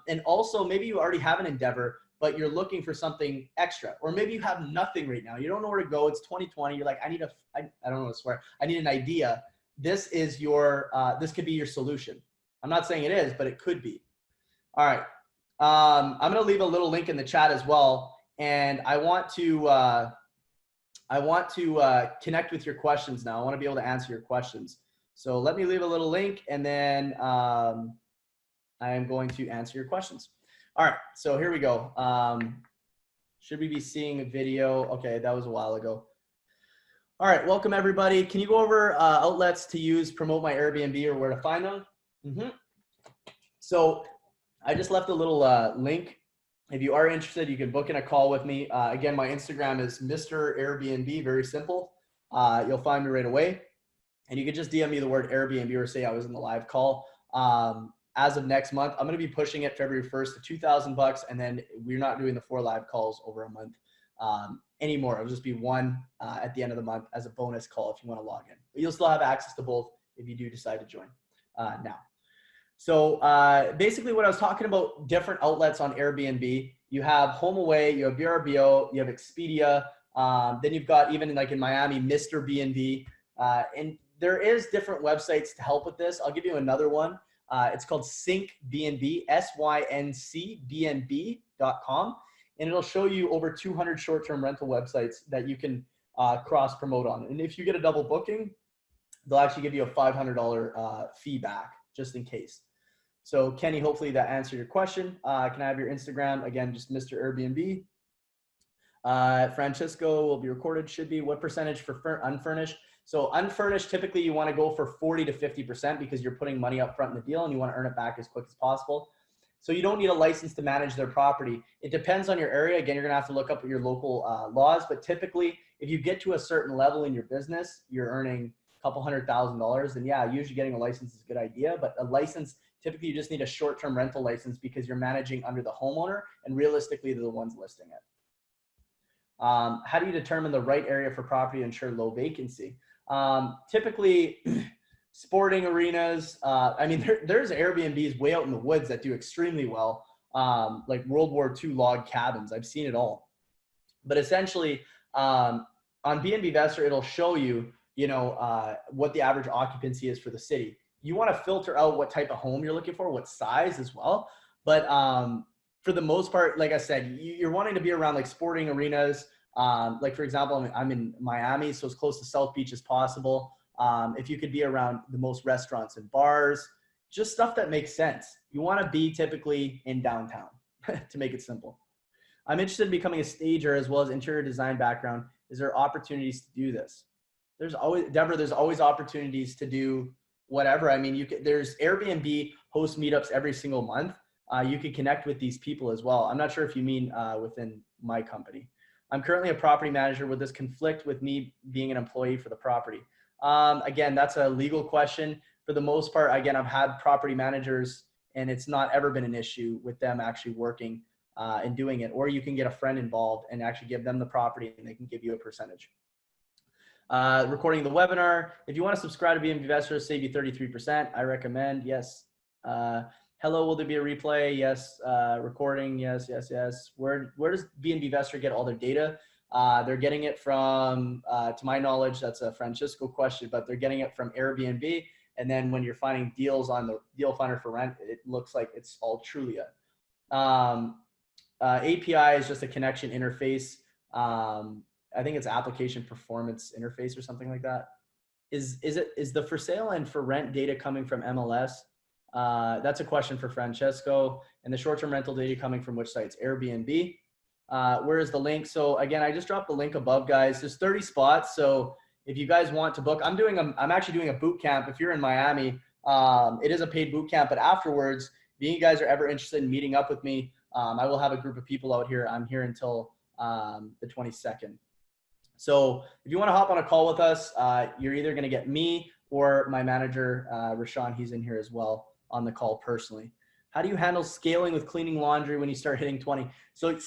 And also maybe you already have an endeavor, but you're looking for something extra, or maybe you have nothing right now. You don't know where to go. It's 2020. You're like, I don't know what to swear. I need an idea. This is your, this could be your solution. I'm not saying it is, but it could be. All right. I'm going to leave a little link in the chat as well. And I want to connect with your questions now. I want to be able to answer your questions. So let me leave a little link, and then I am going to answer your questions. All right, so here we go. Should we be seeing a video? Okay, that was a while ago. All right, welcome everybody. Can you go over outlets to use, promote my Airbnb, or where to find them? So I just left a little link. If you are interested, you can book in a call with me. Again, my Instagram is Mr. Airbnb, very simple. You'll find me right away. And you can just DM me the word Airbnb or say I was in the live call. As of next month, I'm going to be pushing it February 1st to $2,000, and then we're not doing the 4 live calls over a month anymore. It'll just be one at the end of the month as a bonus call if you want to log in. But you'll still have access to both if you do decide to join now. So basically what I was talking about, different outlets on Airbnb, you have HomeAway, you have VRBO, you have Expedia. Then you've got, even like in Miami, Mr. BNB. And there is different websites to help with this. I'll give you another one. It's called SyncBnB, SYNCBnB.com. And it'll show you over 200 short-term rental websites that you can cross promote on. And if you get a double booking, they'll actually give you a $500 fee back just in case. So Kenny, hopefully that answered your question. Can I have your Instagram? Again, just Mr. Airbnb. Francisco will be recorded, should be. What percentage for unfurnished? So unfurnished, typically you want to go for 40 to 50% because you're putting money up front in the deal and you want to earn it back as quick as possible. So you don't need a license to manage their property. It depends on your area. Again, you're gonna have to look up your local laws, but typically if you get to a certain level in your business, you're earning a couple $100,000, then yeah, usually getting a license is a good idea. But a license, typically you just need a short-term rental license because you're managing under the homeowner and realistically they're the ones listing it. How do you determine the right area for property to ensure low vacancy? Typically sporting arenas. I mean, there's Airbnbs way out in the woods that do extremely well, like World War II log cabins. I've seen it all. But essentially, on Bnbvestor, it'll show you, what the average occupancy is for the city. You want to filter out what type of home you're looking for, what size as well. But for the most part, like I said, you're wanting to be around like sporting arenas. Like for example, I'm in Miami, so as close to South Beach as possible. If you could be around the most restaurants and bars, just stuff that makes sense. You want to be typically in downtown to make it simple. I'm interested in becoming a stager as well as interior design background. Is there opportunities to do this? There's always, Deborah, there's always opportunities to do whatever. I mean, there's Airbnb host meetups every single month. You can connect with these people as well. I'm not sure if you mean within my company. I'm currently a property manager. Would this conflict with me being an employee for the property? Again, that's a legal question. For the most part, again, I've had property managers and it's not ever been an issue with them actually working and doing it. Or you can get a friend involved and actually give them the property and they can give you a percentage. Recording the webinar. If you want to subscribe to Bnbvestor, save you 33%. I recommend, yes. Hello, will there be a replay? Yes. Recording, yes, yes, yes. Where does Bnbvestor get all their data? They're getting it from, to my knowledge, that's a Francisco question, but they're getting it from Airbnb. And then when you're finding deals on the deal finder for rent, it looks like it's all Trulia. API is just a connection interface. I think it's application performance interface or something like that. Is the for sale and for rent data coming from MLS? That's a question for Francesco. And the short-term rental data coming from which sites? Airbnb. Where is the link? So again, I just dropped the link above, guys. There's 30 spots. So if you guys want to book, I'm actually doing a boot camp. If you're in Miami, it is a paid boot camp, but afterwards, being you guys are ever interested in meeting up with me, I will have a group of people out here. I'm here until the 22nd. So if you want to hop on a call with us, you're either going to get me or my manager, Rashawn. He's in here as well on the call personally. How do you handle scaling with cleaning laundry when you start hitting 20? So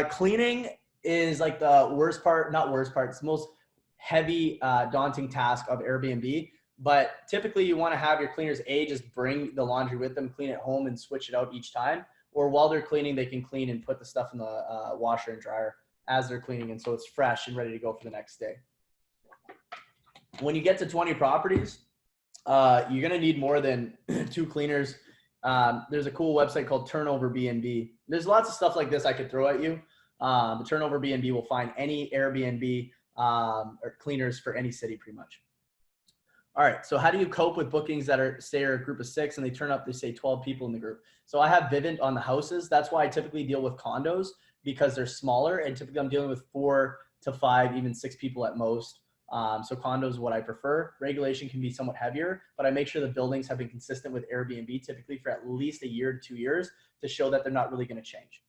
cleaning is like the worst part, not worst part, it's the most heavy, daunting task of Airbnb. But typically you want to have your cleaners, just bring the laundry with them, clean it home and switch it out each time. Or while they're cleaning, they can clean and put the stuff in the washer and dryer as they're cleaning. And so it's fresh and ready to go for the next day. When you get to 20 properties, you're going to need more than 2 cleaners. There's a cool website called AIRBNB. There's lots of stuff like this I could throw at you. The AIRBNB will find any Airbnb or cleaners for any city pretty much. All right, so how do you cope with bookings that are, say, a group of 6 and they turn up, they say 12 people in the group? So I have Vivint on the houses. That's why I typically deal with condos because they're smaller, and typically I'm dealing with 4 to 5, even 6 people at most. So condos is what I prefer. Regulation can be somewhat heavier, but I make sure the buildings have been consistent with Airbnb typically for at least a year to 2 years to show that they're not really going to change.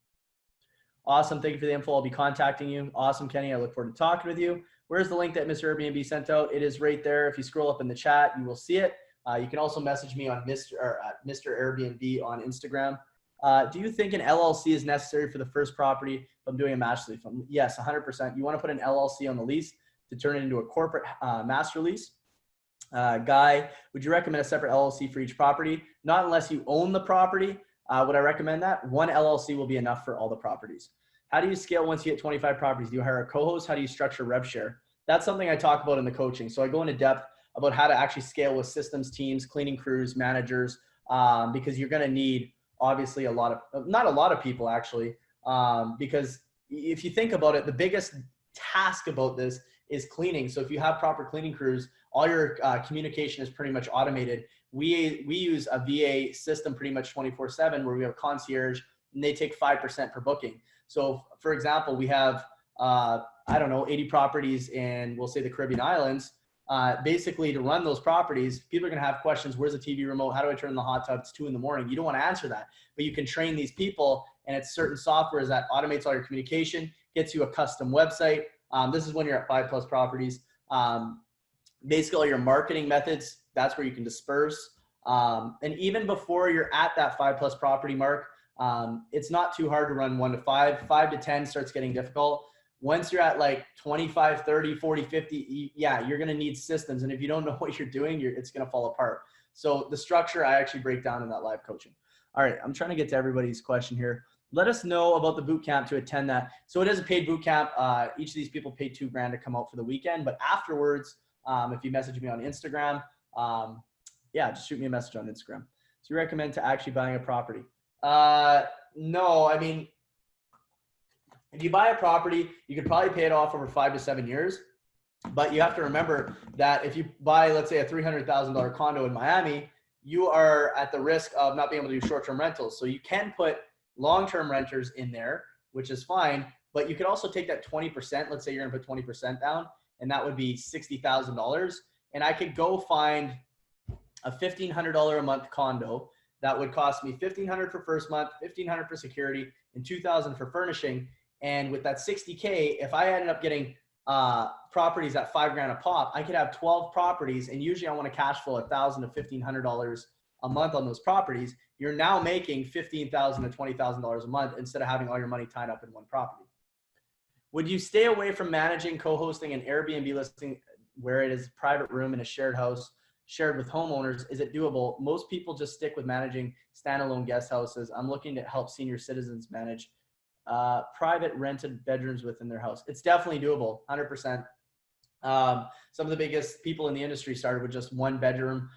Awesome. Thank you for the info. I'll be contacting you. Awesome, Kenny. I look forward to talking with you. Where's the link that Mr. Airbnb sent out? It is right there. If you scroll up in the chat, you will see it. You can also message me on Mr. Airbnb on Instagram. Do you think an LLC is necessary for the first property if I'm doing a master lease? Yes, 100%. You want to put an LLC on the lease to turn it into a corporate master lease. Guy, would you recommend a separate LLC for each property? Not unless you own the property. Would I recommend that? One LLC will be enough for all the properties. How do you scale once you hit 25 properties? Do you hire a co-host? How do you structure rev share? That's something I talk about in the coaching. So I go into depth about how to actually scale with systems, teams, cleaning crews, managers, because you're going to need obviously not a lot of people actually, because if you think about it, the biggest task about this is cleaning. So if you have proper cleaning crews, all your communication is pretty much automated. We use a VA system pretty much 24/7 where we have a concierge and they take 5% per booking. So for example, we have, I don't know, 80 properties in, we'll say the Caribbean islands. Basically to run those properties, people are going to have questions. Where's the TV remote? How do I turn on the hot tub? It's 2 a.m. You don't want to answer that, but you can train these people, and it's certain software that automates all your communication, gets you a custom website. This is when you're at 5+ properties. Basically all your marketing methods, that's where you can disperse. And even before you're at that 5+ property mark, it's not too hard to run 1 to 5. 5 to 10 starts getting difficult. Once you're at like 25, 30, 40, 50, yeah, you're going to need systems. And if you don't know what you're doing, it's going to fall apart. So the structure I actually break down in that live coaching. All right, I'm trying to get to everybody's question here. Let us know about the boot camp to attend that. So it is a paid boot camp. Each of these people paid $2,000 to come out for the weekend. But afterwards, if you message me on Instagram, yeah, just shoot me a message on Instagram. So you recommend to actually buying a property? No, I mean, if you buy a property, you could probably pay it off over 5 to 7 years. But you have to remember that if you buy, let's say, a $300,000 condo in Miami, you are at the risk of not being able to do short-term rentals. So you can put long-term renters in there, which is fine. But you could also take that 20%. Let's say you're going to put 20% down, and that would be $60,000. And I could go find a $1,500 a month condo that would cost me $1,500 for first month, $1,500 for security, and $2,000 for furnishing. And with that $60K, if I ended up getting properties at $5,000 a pop, I could have 12 properties, and usually I want to cash flow $1,000 to $1,500 a month on those properties. You're now making $15,000 to $20,000 a month instead of having all your money tied up in one property. Would you stay away from managing, co-hosting an Airbnb listing where it is a private room in a shared house shared with homeowners? Is it doable? Most people just stick with managing standalone guest houses. I'm looking to help senior citizens manage private rented bedrooms within their house. It's definitely doable, 100%. Some of the biggest people in the industry started with just 1 bedroom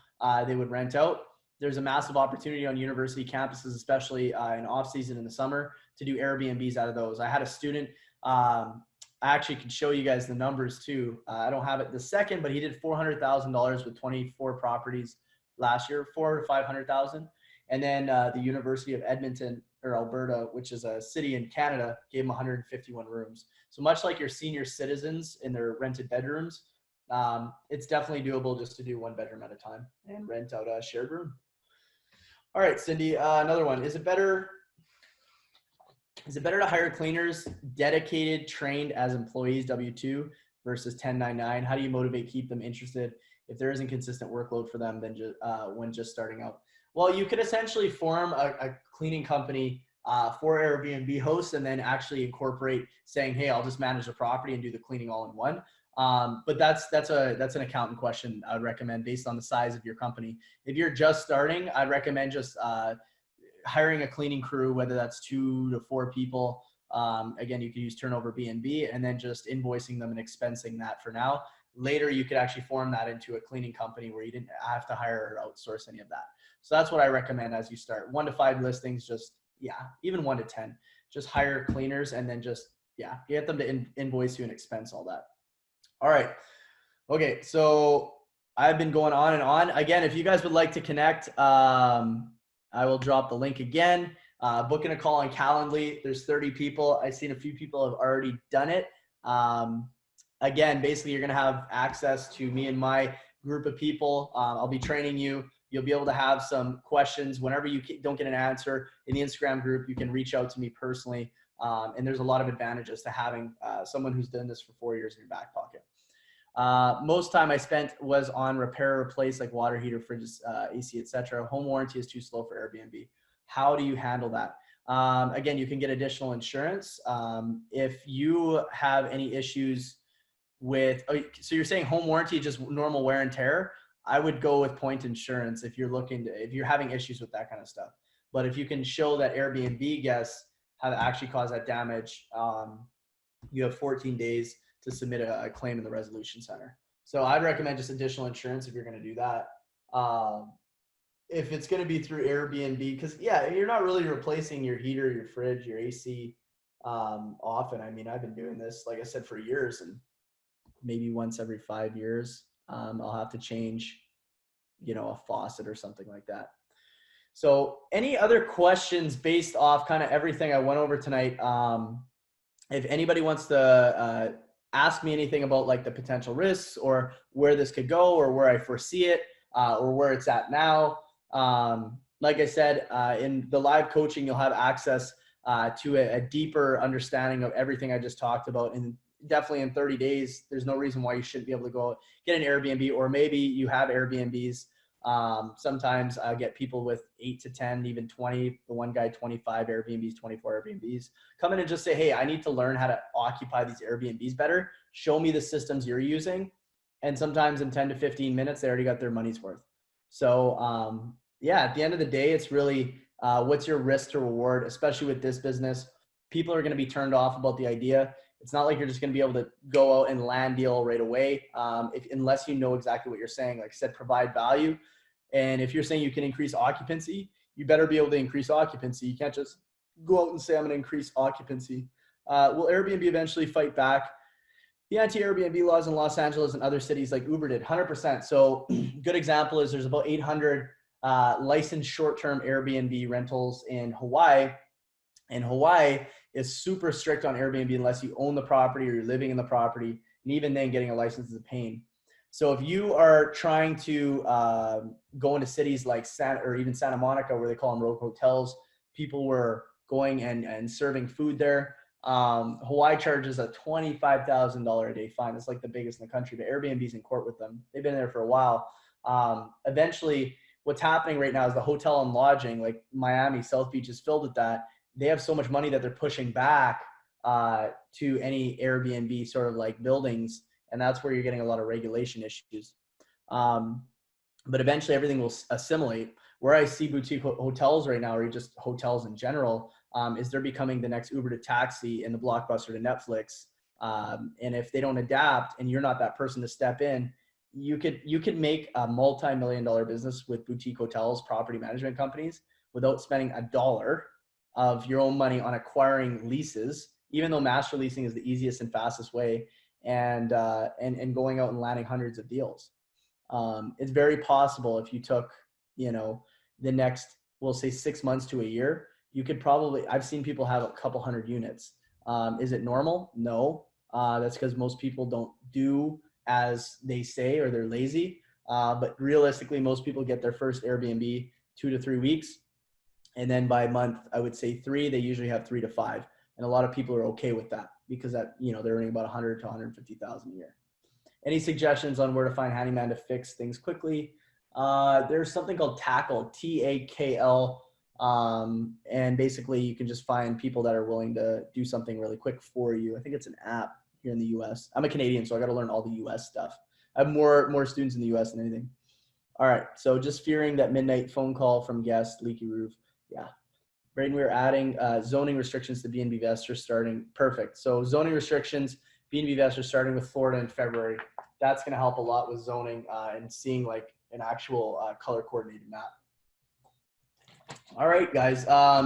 they would rent out. There's a massive opportunity on university campuses, especially in off season in the summer, to do Airbnbs out of those. I had a student, I actually could show you guys the numbers too. I don't have it this second, but he did $400,000 with 24 properties last year, 400,000 to 500,000. And then the University of Edmonton or Alberta, which is a city in Canada, gave him 151 rooms. So much like your senior citizens in their rented bedrooms, it's definitely doable just to do 1 bedroom at a time and rent out a shared room. All right, Cindy, another one. Is it better to hire cleaners dedicated, trained as employees, W-2 versus 1099? How do you motivate, keep them interested if there isn't consistent workload for them than when just starting out? Well, you could essentially form a cleaning company for Airbnb hosts and then actually incorporate saying, hey, I'll just manage the property and do the cleaning all in one. But that's an accountant question I would recommend based on the size of your company. If you're just starting, I'd recommend just hiring a cleaning crew, whether that's 2 to 4 people. Again, you could use turnover BNB and then just invoicing them and expensing that for now. Later, you could actually form that into a cleaning company where you didn't have to hire or outsource any of that. So that's what I recommend as you start. 1 to 5 listings, just, yeah, even 1 to 10. Just hire cleaners and then just, yeah, get them to invoice you and expense all that. All right. Okay, so I've been going on and on. Again, if you guys would like to connect, I will drop the link again. Booking a call on Calendly. There's 30 people. I've seen a few people have already done it. Again, basically, you're going to have access to me and my group of people. I'll be training you. You'll be able to have some questions. Whenever you don't get an answer in the Instagram group, you can reach out to me personally. And there's a lot of advantages to having someone who's done this for 4 years in your back pocket. Most time I spent was on repair or replace, like water heater, fridges, AC, etc. Home warranty is too slow for Airbnb. How do you handle that? Again, you can get additional insurance. If you have any issues with, so you're saying home warranty, just normal wear and tear, I would go with point insurance if you're having issues with that kind of stuff. But if you can show that Airbnb guests have actually caused that damage, you have 14 days to submit a claim in the resolution center. So I'd recommend just additional insurance if you're going to do that. If it's going to be through Airbnb, because yeah, you're not really replacing your heater, your fridge, your AC often. I mean, I've been doing this, like I said, for years, and maybe once every 5 years, I'll have to change, a faucet or something like that. So any other questions based off kind of everything I went over tonight? If anybody wants to ask me anything about like the potential risks or where this could go or where I foresee it or where it's at now, like I said, in the live coaching, you'll have access to a deeper understanding of everything I just talked about. And definitely in 30 days, there's no reason why you shouldn't be able to go get an Airbnb, or maybe you have Airbnbs. Sometimes I get people with 8 to 10, even 20, the one guy, 25 Airbnbs, 24 Airbnbs, come in and just say, hey, I need to learn how to occupy these Airbnbs better. Show me the systems you're using. And sometimes in 10 to 15 minutes, they already got their money's worth. So yeah, at the end of the day, it's really what's your risk to reward, especially with this business. People are going to be turned off about the idea. It's not like you're just going to be able to go out and land deal right away unless you know exactly what you're saying. Like I said, provide value. And if you're saying you can increase occupancy, you better be able to increase occupancy. You can't just go out and say, I'm going to increase occupancy. Will Airbnb eventually fight back? The anti-Airbnb laws in Los Angeles and other cities like Uber did, 100%. So good example is there's about 800 licensed short-term Airbnb rentals in Hawaii. And Hawaii is super strict on Airbnb unless you own the property or you're living in the property. And even then, getting a license is a pain. So if you are trying to go into cities like Santa Monica, where they call them rogue hotels, people were going and serving food there. Hawaii charges a $25,000 a day fine. It's like the biggest in the country, but Airbnb's in court with them. They've been there for a while. Eventually, what's happening right now is the hotel and lodging, like Miami, South Beach is filled with that. They have so much money that they're pushing back to any Airbnb sort of like buildings. And that's where you're getting a lot of regulation issues. But eventually everything will assimilate. Where I see boutique hotels right now, or just hotels in general, is they're becoming the next Uber to taxi and the Blockbuster to Netflix. And if they don't adapt and you're not that person to step in, you could make a multi-million-dollar business with boutique hotels, property management companies, without spending a dollar of your own money on acquiring leases, even though master leasing is the easiest and fastest way, and going out and landing hundreds of deals. It's very possible if you took, the next, we'll say 6 months to a year, you could probably, I've seen people have a couple hundred units. Is it normal? No. That's because most people don't do as they say, or they're lazy. But realistically, most people get their first Airbnb 2 to 3 weeks. And then by month, I would say 3, they usually have 3 to 5. And a lot of people are okay with that because that, they're earning about 100 to 150,000 a year. Any suggestions on where to find handyman to fix things quickly? There's something called Tackle, Takl. And basically you can just find people that are willing to do something really quick for you. I think it's an app here in the US. I'm a Canadian, so I got to learn all the US stuff. I have more students in the US than anything. All right. So just fearing that midnight phone call from guest, leaky roof. Yeah. Braydon, we're adding zoning restrictions to Bnbvestor starting. Perfect. So zoning restrictions, Bnbvestor starting with Florida in February. That's going to help a lot with zoning and seeing like an actual color coordinated map. All right, guys.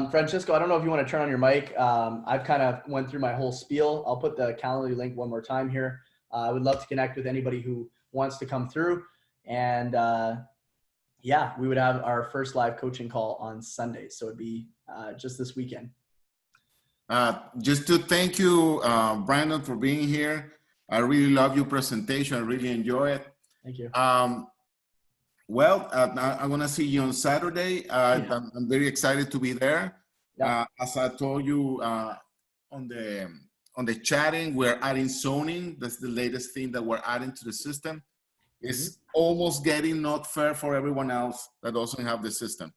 Francisco, I don't know if you want to turn on your mic. I've kind of went through my whole spiel. I'll put the Calendly link one more time here. I would love to connect with anybody who wants to come through. And yeah, we would have our first live coaching call on Sunday. So it'd be just this weekend. Just to thank you, Brandon, for being here. I really love your presentation. I really enjoy it. Thank you. Well, I'm going to see you on Saturday. Yeah. I'm very excited to be there. Yeah. As I told you on the chatting, we're adding zoning. That's the latest thing that we're adding to the system. It's almost getting not fair for everyone else that doesn't have the system.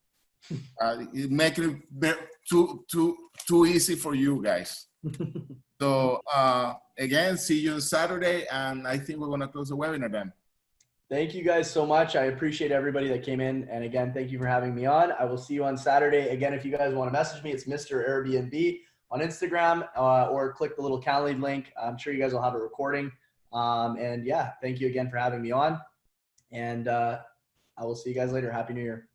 It making it too easy for you guys. So again, see you on Saturday, and I think we're going to close the webinar then. Thank you guys so much. I appreciate everybody that came in. And again, thank you for having me on. I will see you on Saturday. Again, if you guys want to message me, it's Mr. Airbnb on Instagram, or click the little Calendly link. I'm sure you guys will have a recording. And yeah, thank you again for having me on. And I will see you guys later. Happy New Year.